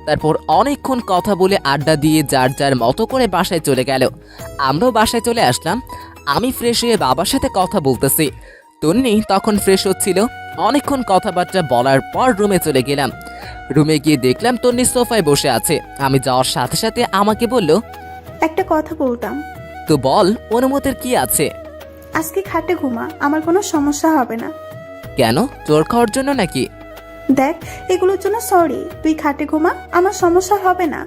তারপর অনেকক্ষণ কথা বলে আড্ডা দিয়ে যার যার মতো করে বাসায় চলে গেল। আমরাও বাসায় চলে আসলাম। আমি ফ্রেশ হয়ে বাবার সাথে কথা বলতেছি, তন্নি তখন ফ্রেশ হচ্ছিল। অনেকক্ষণ কথাবার্তা বলার পর রুমে চলে গেলাম। রুমে গিয়ে দেখলাম তন্নি সোফায় বসে আছে। আমি যাওয়ার সাথে সাথে আমাকে বলল, একটা কথা বলতাম। তো বল, অনুমতির কি আছে? আজকে খাটে ঘুমা, আমার কোনো সমস্যা হবে না। কেন, চোর খাওয়ার জন্য নাকি? দেখ এগুলোর জন্য সরি, তুই খাটে ঘুমা, আমার সমস্যা হবে না।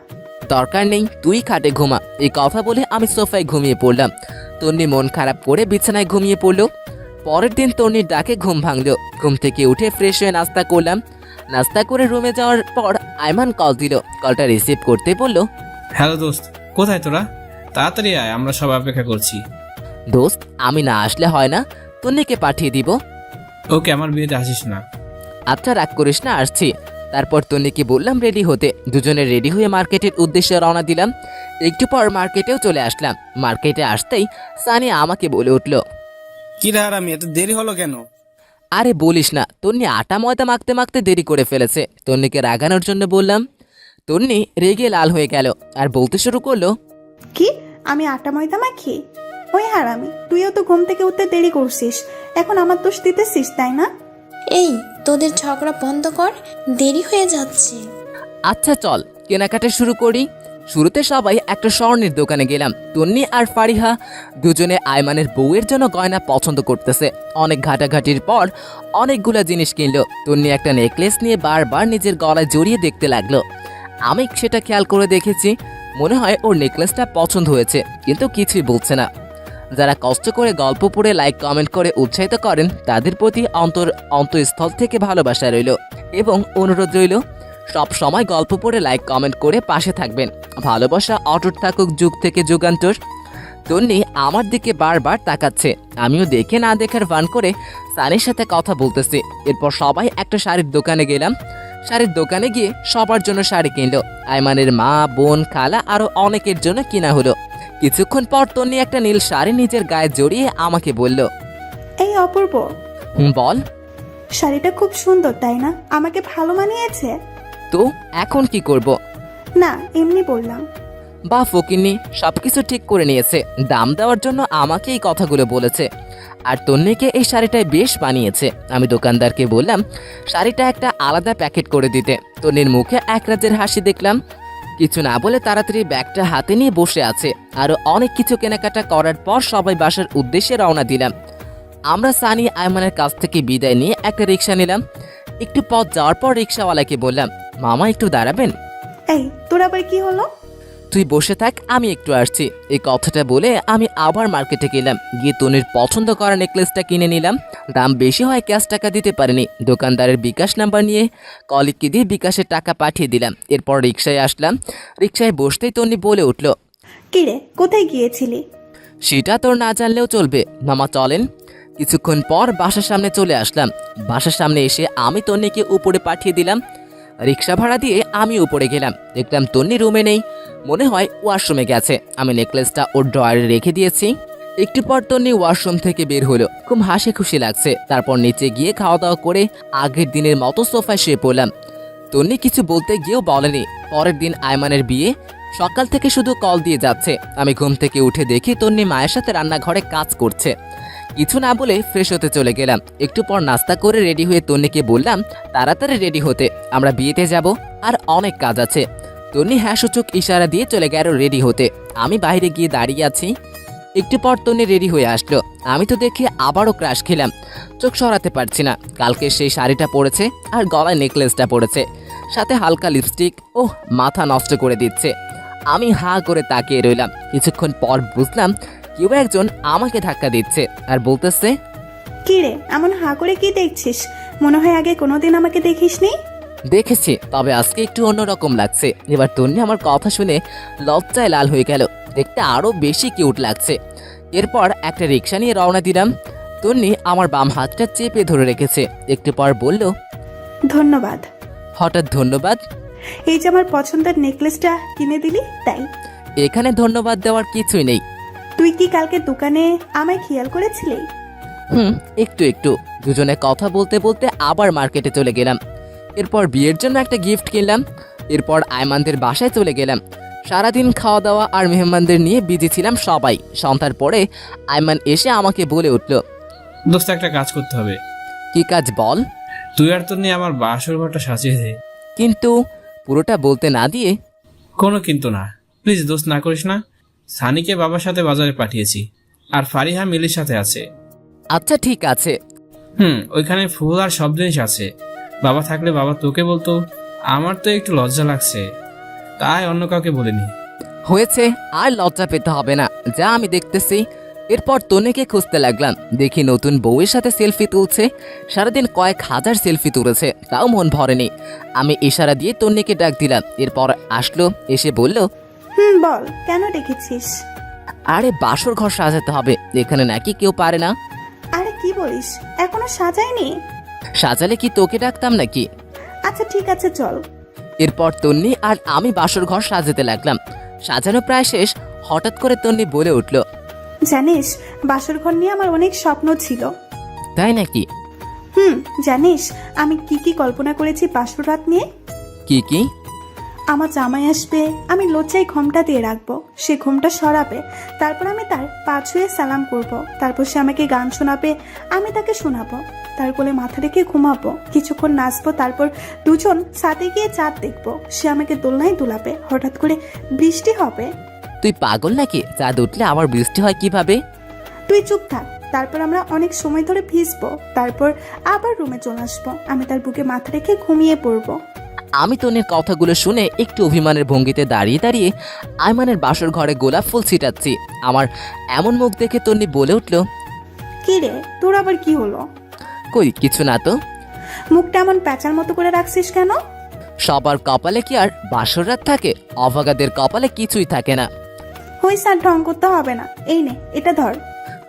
দরকার নেই, তুই খাটে ঘুমা। এই কথা বলে আমি সোফায় ঘুমিয়ে পড়লাম। তন্নি মন খারাপ করে বিছানায় ঘুমিয়ে পড়লো। পরের দিন তন্নির ডাকে ঘুম ভাঙলো। ঘুম থেকে উঠে ফ্রেশ হয়ে নাস্তা করলাম। নাস্তা করে রুমে যাওয়ার পর আইমান কল দিল। কলটা রিসিভ করতে বলল, হ্যালো দোস্ত, কোথায় তোরা? তাড়াতাড়ি আয়, আমরা সব অপেক্ষা করছি। দোস্ত আমি না আসলে হয় না, তন্নিকে পাঠিয়ে দিব। ওকে, আমার বিয়েতে আসিস না। আচ্ছা রাগ করিস না, আসছি। তারপর তন্নিকে বললাম রেডি হতে। দুজনে রেডি হয়ে মার্কেটের উদ্দেশ্যে রওনা দিলাম। একটু পর মার্কেটেও চলে আসলাম। মার্কেটে আসতেই সানি আমাকে বলে উঠল, কি রে হারামি, এত দেরি হলো কেন? আরে বলিস না, তন্নি আটা ময়দা মাখতে মাখতে দেরি করে ফেলেছে। তন্নিকে রাগানোর জন্য বললাম। তন্নি রেগে লাল হয়ে গেল আর বলতে শুরু করলো, কি আমি আটা ময়দা মাখি? ওই হারামি, তুইও তো ঘুম থেকে উঠতে দেরি করছিস, এখন আমার দোষ দিতেছিস তাই না? এই তোদের ঝগড়া বন্ধ কর, দেরি হয়ে যাচ্ছে। আচ্ছা চল কেনাকাটা শুরু করি। শুরুতে সবাই একটা স্বর্ণের দোকানে গেলাম। তন্নি আর ফারিহা দুজনে আইমানের বউয়ের জন্য গয়না পছন্দ করতেছে। অনেক ঘাটাঘাটির পর অনেকগুলা জিনিস কিনলো। তন্নি একটা নেকলেস নিয়ে বারবার নিজের গলায় জড়িয়ে দেখতে লাগলো। আমি সেটা খেয়াল করে দেখেছি, মনে হয় ওর নেকলেসটা পছন্দ হয়েছে, কিন্তু কিছুই বলছে না। যারা কষ্ট করে গল্প পড়ে লাইক কমেন্ট করে উৎসাহিত করেন তাদের প্রতি অন্তঃস্থল থেকে ভালোবাসা রইল এবং অনুরোধ রইল সব সময় গল্প পড়ে লাইক কমেন্ট করে পাশে থাকবেন। ভালোবাসা অটুট থাকুক যুগ থেকে যুগান্তর। তন্নি আমার দিকে বারবার তাকাচ্ছে। আমিও দেখে না দেখার ভান করে সানির সাথে কথা বলতেছি। এরপর সবাই একটা শাড়ির দোকানে গেলাম। শাড়ির দোকানে গিয়ে সবার জন্য শাড়ি কিনলো। আইমানের মা, বোন, খালা আরো অনেকের জন্য কিনা হলো। কিছুক্ষণ পর তন্নি একটা নীল শাড়ি নিজের গায়ে জড়িয়ে আমাকে বলল, এই অপূর্ব, বল। শাড়িটা খুব সুন্দর তাই না? আমাকে ভালো মানিয়েছে। তো এখন কি করব? না এমনি বললাম। বা ফকিন্নি সবকিছু ঠিক করে নিয়েছে। দাম দেওয়ার জন্য আমাকে এই কথাগুলো বলেছে। আর তন্নিকে এই শাড়িটায় বেশ বানিয়েছে। আমি দোকানদারকে বললাম শাড়িটা একটা আলাদা প্যাকেট করে দিতে। তন্নির মুখে এক রাজ্যের হাসি দেখলাম। কিছু না বলে তাড়াতাড়ি ব্যাগটা হাতে নিয়ে বসে আছে। আরো অনেক কিছু কেনাকাটা করার পর সবাই বাসার উদ্দেশ্যে রওনা দিলাম। আমরা সানি আইমানের কাছ থেকে বিদায় নিয়ে একটা রিক্সা নিলাম। একটু পথ যাওয়ার পর রিক্সাওয়ালাকে বললাম, মামা একটু দাঁড়াবেন? এই তোর আবার কি হলো? তুই বসে থাক, আমি একটু আসছি। এই কথাটা বলে আমি আবার মার্কেটে গেলাম। গিয়ে তনির পছন্দ করা নেকলেসটা কিনে নিলাম। দাম বেশি হয় ক্যাশ টাকা দিতে পারিনি। দোকানদারের বিকাশ নাম্বার নিয়ে কলিগকে দিয়ে বিকাশের টাকা পাঠিয়ে দিলাম। এরপর রিক্সায় আসলাম। রিক্সায় বসতেই তনি বলে উঠল, কিরে কোথায় গিয়েছিলি? সেটা তোর না জানলেও চলবে, মামা চলেন। কিছুক্ষণ পর বাসার সামনে চলে আসলাম। বাসার সামনে এসে আমি তন্নিকে উপরে পাঠিয়ে দিলাম। রিক্সা ভাড়া দিয়ে আমি উপরে গেলাম। দেখলাম তন্নি রুমে নেই, মনে হয় ওয়াশরুমে গেছে। আমি নেকলেসটা ওর ড্রয়ারে রেখে দিয়েছি। একটু পর তন্নি ওয়াশরুম থেকে বের হলো। খুব হাসি খুশি লাগছে। তারপর নিচে গিয়ে খাওয়া দাওয়া করে আগের দিনের মতো সোফায় শুয়ে পড়লাম। তন্নি কিছু বলতে গিয়েও বলেনি। পরের দিন আইমানের বিয়ে। সকাল থেকে শুধু কল দিয়ে যাচ্ছে। আমি ঘুম থেকে উঠে দেখি তন্নি মায়ের সাথে রান্নাঘরে কাজ করছে। কিছু না বলে ফ্রেশ হতে চলে গেলাম। একটু পর নাস্তা করে রেডি হয়ে তন্নিকে বললাম তাড়াতাড়ি রেডি হতে। আমরা বিয়েতে যাব আর অনেক কাজ আছে। তন্নি হ্যাঁ সূচক ইশারা দিয়ে চলে গেল রেডি হতে। আমি বাইরে গিয়ে দাঁড়িয়ে আছি। একটু পর তন্নি রেডি হয়ে আসলো। আমি তো দেখে আবারও ক্রাশ খেলাম, চোখ সরাতে পারছি না। কালকে সেই শাড়িটা পরেছে আর গলায় নেকলেসটা পরেছে, সাথে হালকা লিপস্টিক। ওহ, মাথা নষ্ট করে দিচ্ছে। আমি হাঁ করে তাকিয়ে রইলাম। কিছুক্ষণ পর বুঝলাম কেউ একজন আমাকে ধাক্কা দিচ্ছে আর বলতেছে, কি রে এমন হা করে কি দেখছিস? মনে হয় আগে কোনোদিন আমাকে দেখিসনি। দেখেছি, তবে আজকে একটু অন্যরকম লাগছে। এবার তন্নি আমার কথা শুনে লজ্জায় লাল হয়ে গেল, দেখতে আরো বেশি কিউট লাগছে। এরপর একটা রিক্সা নিয়ে রওনা দিলাম। তন্নি আমার বাম হাতটা চেপে ধরে রেখেছে। একটু পর বলল, ধন্যবাদ। হঠাৎ ধন্যবাদ? এই যে আমার পছন্দের নেকলেসটা কিনে দিলি তাই। এখানে ধন্যবাদ দেওয়ার কিছুই নেই। তুই কি কালকে দোকানে আমায় খেয়াল করেছিলি? একটু একটু। দুজনে কথা বলতে বলতে আবার মার্কেটে চলে গেলাম। এরপর বিয়ের জন্য একটা গিফট কিনলাম। এরপর আয়মানদের বাসায় চলে গেলাম। সারাদিন খাওয়া দাওয়া আর মেহমানদের নিয়ে বিজি ছিলাম সবাই। সন্ধ্যার পরে আয়মান এসে আমাকে বলে উঠল, দোস্ত একটা কাজ করতে হবে। কি কাজ বল? তুই আর তোর নিয়ে আমার বাসর ঘরটা সাজিয়ে দে। কিন্তু পুরোটা বলতে না দিয়ে, কোনো কিন্তু না, প্লিজ দোস্ত না করিস না। সানিকে বাবার সাথে বাজারে পাঠিয়েছি, আর ফারিহা মিলির সাথে আছে। আচ্ছা ঠিক আছে। ওইখানে ফুল আর সব জিনিস আছে। বাবা থাকলে বাবা তোকে বলতো, আমার তো একটু লজ্জা লাগছে, তাই অন্য কাউকে বলিনি। হয়েছে, আর লজ্জা পেতে হবে না, যা আমি দেখতেছি। এরপর তনুকে খুঁজতে লাগলাম। দেখি নতুন বউয়ের সাথে সেলফি তুলছে। সারাদিন কয়েক হাজার সেলফি তুলেছে, তাও মন ভরেনি। আমি ইশারা দিয়ে তন্নিকে ডাক দিলাম। এরপর আসলো, এসে বলল, বল কেন ডেকেছিস? আরে বাসর ঘর সাজাতে হবে, এখানে নাকি কেউ পারে না। আরে কি বলিস, এখনো সাজাইনি? সাজালে কি তোকে ডাকতাম নাকি? আচ্ছা ঠিক আছে চল। এরপর তন্নি আর আমি বাসর ঘর সাজাতে লাগলাম। সাজানো প্রায় শেষ। হঠাৎ করে তন্নি বলে উঠল, জানিস বাসর ঘর নিয়ে আমার অনেক স্বপ্ন ছিল। তাই নাকি? জানিস আমি কি কি কল্পনা করেছি বাসর রাত নিয়ে? কি কি? আমার জামাই আসবে, আমি লজ্জায় ঘোমটা দিয়ে রাখবো, সে ঘোমটা সরাবে, তারপর আমি তার পা ছুঁয়ে সালাম করব, তারপর সে আমাকে গান শোনাবে, আমি তাকে শোনাবো, তার কোলে মাথা রেখে ঘুমাবো, কিছুক্ষণ নাচবো, তারপর দুজন সাথে গিয়ে চাঁদ দেখবো, সে আমাকে দোলনায় দুলাবে, হঠাৎ করে বৃষ্টি হবে। তুই পাগল নাকি? চাঁদ উঠলে আবার বৃষ্টি হয় কিভাবে? তুই চুপ থাক। তারপর আমরা অনেক সময় ধরে ভিজবো, তারপর আবার রুমে চলে আসবো, আমি তার বুকে মাথা রেখে ঘুমিয়ে পড়বো। আমি তন্নির কথাগুলো শুনে একটু অভিমানের ভঙ্গিতে দাঁড়িয়ে দাঁড়িয়ে আয়মানের বাসর ঘরে গোলাপ ফুল ছিটাচ্ছি। আমার এমন মুখ দেখে তন্নি বলে উঠল, কি রে তোর আবার কি হলো? কই কিছু না তো। মুখটা এমন প্যাঁচার মতো করে রাখছিস কেন? সবার কপালে কি আর বাসর রাত থাকে? অভাগাদের কপালে কিছুই থাকে না। হইছে আর ঢং করতে হবে না। এই নে এটা ধর।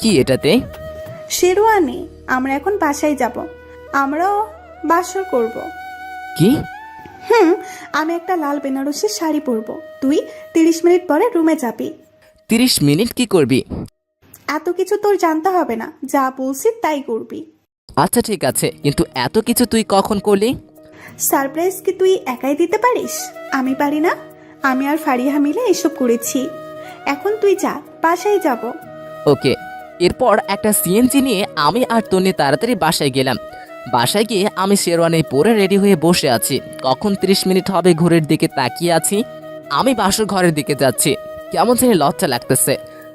কি এটাতে? শেরওয়ানি। আমরা এখন বাসায় যাব, আমরাও বাসর করব। কি? আমি একটা লাল বেনারসি শাড়ি পরবো, তুই 30 মিনিট পরে রুমে যাবি। 30 মিনিট কি করবি? এত কিছু তোর জানতে হবে না, যা বলছি তাই করবি। আচ্ছা ঠিক আছে, কিন্তু এত কিছু তুই কখন করলি? সারপ্রাইজ কি তুই একাই দিতে পারিস? আমি পারি না? আমি আর ফারিহা মিলে এসব করেছি। এখন তুই যা, বাসায় যাব। ওকে। এরপর একটা সিএনজি নিয়ে আমি আর তন্নি তাড়াতাড়ি বাসায় গেলাম। বাসায় গিয়ে আমি শেরওয়ানি পরে রেডি হয়ে বসে আছি। কখন 30 মিনিট হবে ঘড়ির দিকে তাকিয়ে আছি। আমি বাসর ঘরের দিকে যাচ্ছি। কেমন জানি লজ্জা লাগতেছে।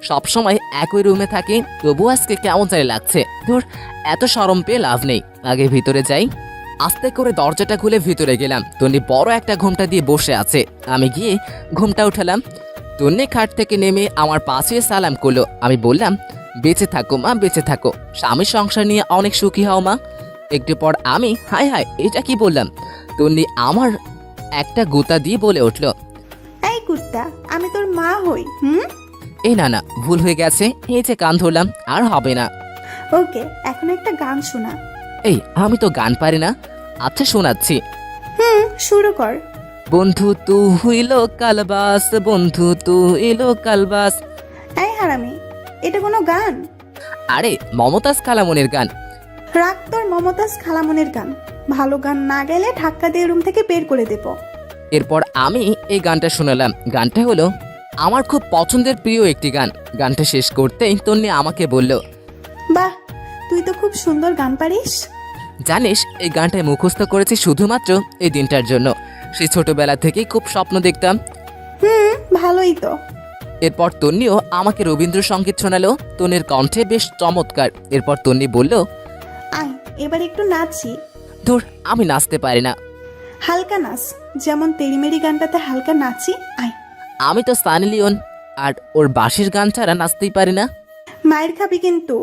সবসময় একই রুমে থাকি, তবু আজকে কেমন জানি লাগছে। ধুর, এত শরম পেয়ে লাভ নেই, আগে ভিতরে যাই। আস্তে করে দরজাটা খুলে ভিতরে গেলাম। তন্নি বড় একটা ঘোমটা দিয়ে বসে আছে। আমি গিয়ে ঘোমটা উঠালাম। তন্নি খাট থেকে নেমে আমার পাশে সালাম করলো। আমি বললাম, বেঁচে থাকো মা, বেঁচে থাকো, স্বামী সংসার নিয়ে অনেক সুখী হও মা। একটু পর আমি হাই হাই এটা কি বললাম। তন্নি আমার একটা গুতা দিয়ে বলে উঠল, এই কুত্তা, আমি তোর মা হই। এই না না, ভুল হয়ে গেছে, এই যে কান ধরলাম, আর হবে না। ওকে, এখন একটা গান শোনা। এই আমি তো গান পারি না। আচ্ছা শোনাচ্ছি। শুরু কর। বন্ধু তু হইল কালবাস, বন্ধু তু এলো কালবাস। এই হারামি, এটা কোনো গান? আরে মমতাজ খালামনের গান। রাগ তোর মমতাজ খালামনের গান। ভালো গান না গেলে ধাক্কা দিয়ে রুম থেকে বের করে দেব। এরপর আমি এই গানটা শোনালাম। গানটা হলো আমার খুব পছন্দের প্রিয় একটি গান। গানটা শেষ করতেই তন্নি আমাকে বলল, বাহ, তুই তো খুব সুন্দর গান পারিস। জানিস এই গানটায় মুখস্থ করেছি শুধুমাত্র এই দিনটার জন্য। সেই ছোটবেলা থেকেই খুব স্বপ্ন দেখতাম। ভালোই তো। এরপর তন্নিও আমাকে রবীন্দ্রসঙ্গীত শোনালো। তন্নির কণ্ঠে বেশ চমৎকার। এরপর তন্নি বলল, আয় এবার একটু নাচি। ধুর, আমি নাচতে পারি না। হালকা নাচ, যেমন তেরিমেরি গানটাতে হালকা নাচি। আয়। আমি তো সানি লিওন, আর ওর বাঁশির গান ছাড়া নাচতেই পারি না। মায়ের খাবি কিন্তু।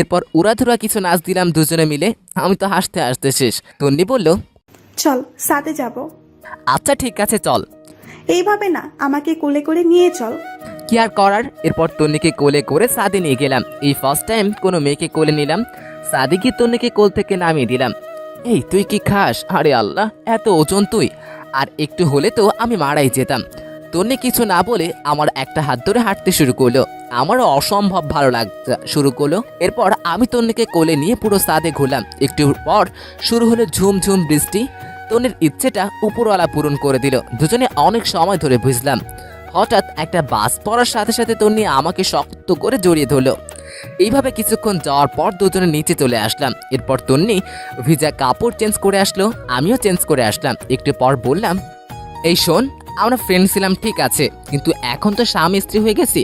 এরপর উড়াধুরা কিছু নাচ দিলাম দুজনে মিলে। আমি তো হাসতে হাসতে শেষ। তন্নি বলল, চল সাথে যাব। আচ্ছা ঠিক আছে চল। এইভাবে না, আমাকে কোলে করে নিয়ে চল। কি আর করার। এরপর তন্নিকে কোলে করে সাদে নিয়ে গেলাম। এই ফার্স্ট টাইম কোনো মেয়েকে কোলে নিলাম। সাদে গিয়ে তন্নিকে কোল থেকে নামিয়ে দিলাম। এই তুই কি খাস? আরে আল্লাহ, এত ওজন তুই! আর একটু হলে তো আমি মারাই যেতাম। তন্নি কিছু না বলে আমার একটা হাত ধরে হাঁটতে শুরু করলো। আমারও অসম্ভব ভালো লাগতে শুরু করলো। এরপর আমি তন্নিকে কোলে নিয়ে পুরো সাদে ঘুরলাম। একটু পর শুরু হলো ঝুমঝুম বৃষ্টি। তন্নির ইচ্ছেটা উপরওয়ালা পূরণ করে দিল। দুজনে অনেক সময় ধরে বুঝলাম। হঠাৎ একটা বাস পড়ার সাথে সাথে তন্নি আমাকে শক্ত করে জড়িয়ে ধরলো। এইভাবে কিছুক্ষণ যাওয়ার পর দুজনে নিচে চলে আসলাম। এরপর তন্নি ভিজা কাপড় চেঞ্জ করে আসলো, আমিও চেঞ্জ করে আসলাম। একটু পর বললাম, এই শোন, আমরা ফ্রেন্ড ছিলাম ঠিক আছে, কিন্তু এখন তো স্বামী স্ত্রী হয়ে গেছি।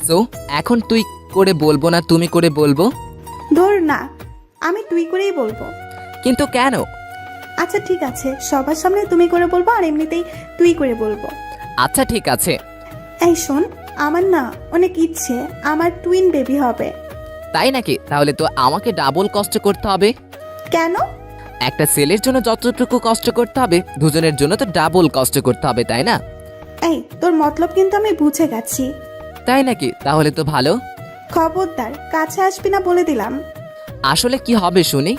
সো এখন তুই করে বলবো না তুমি করে বলবো? ধর না, আমি তুই করেই বলবো। কিন্তু কেন? আচ্ছা ঠিক আছে, সবার সামনে তুমি করে বলবো, আর এমনিতেই তুই করে বলবো। আচ্ছা ঠিক আছে। এই শোন, আমার না অনেক ইচ্ছে আমার টুইন বেবি হবে। তাই নাকি? তাহলে তো আমাকে ডাবল কষ্ট করতে হবে। কেন? একটা ছেলের জন্য যতটুকু কষ্ট করতে হবে, দুজনের জন্য তো ডাবল কষ্ট করতে হবে, তাই না? এই তোর মতলব কিন্তু আমি বুঝে গেছি। তাই নাকি? তাহলে তো ভালো। খবরদার কাছে আসবি না বলে দিলাম। আসলে কি হবে শুনি।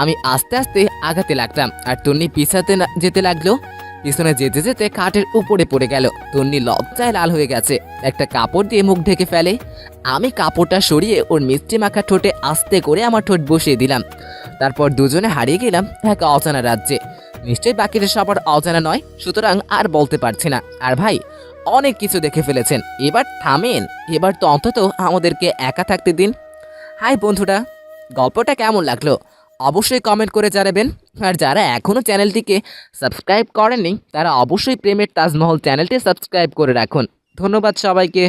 আমি আস্তে আস্তে আগাতে লাগলাম, আর তন্নি পিছাতে যেতে লাগলো। পিছনে যেতে যেতে খাটের উপরে পড়ে গেল। তন্নি লজ্জায় লাল হয়ে গেছে, একটা কাপড় দিয়ে মুখ ঢেকে ফেলে। আমি কাপড়টা সরিয়ে ওর মিষ্টি মাখা ঠোঁটে আস্তে করে আমার ঠোঁট বসিয়ে দিলাম। তারপর দুজনে হারিয়ে গেলাম এক অজানা রাজ্যে। নিশ্চয়ই বাকিটা সবার অজানা নয়, সুতরাং আর বলতে পারছি না। আর ভাই, অনেক কিছু দেখে ফেলেছেন, এবার থামেন। এবার তো অন্তত আমাদেরকে একা থাকতে দিন। হাই বন্ধুরা, গল্পটা কেমন লাগলো অবশ্যই কমেন্ট করে জানাবেন। আর যারা এখনও চ্যানেলটিকে সাবস্ক্রাইব করেননি তারা অবশ্যই প্রেমের তাজমহল চ্যানেলটি সাবস্ক্রাইব করে রাখুন। ধন্যবাদ সবাইকে।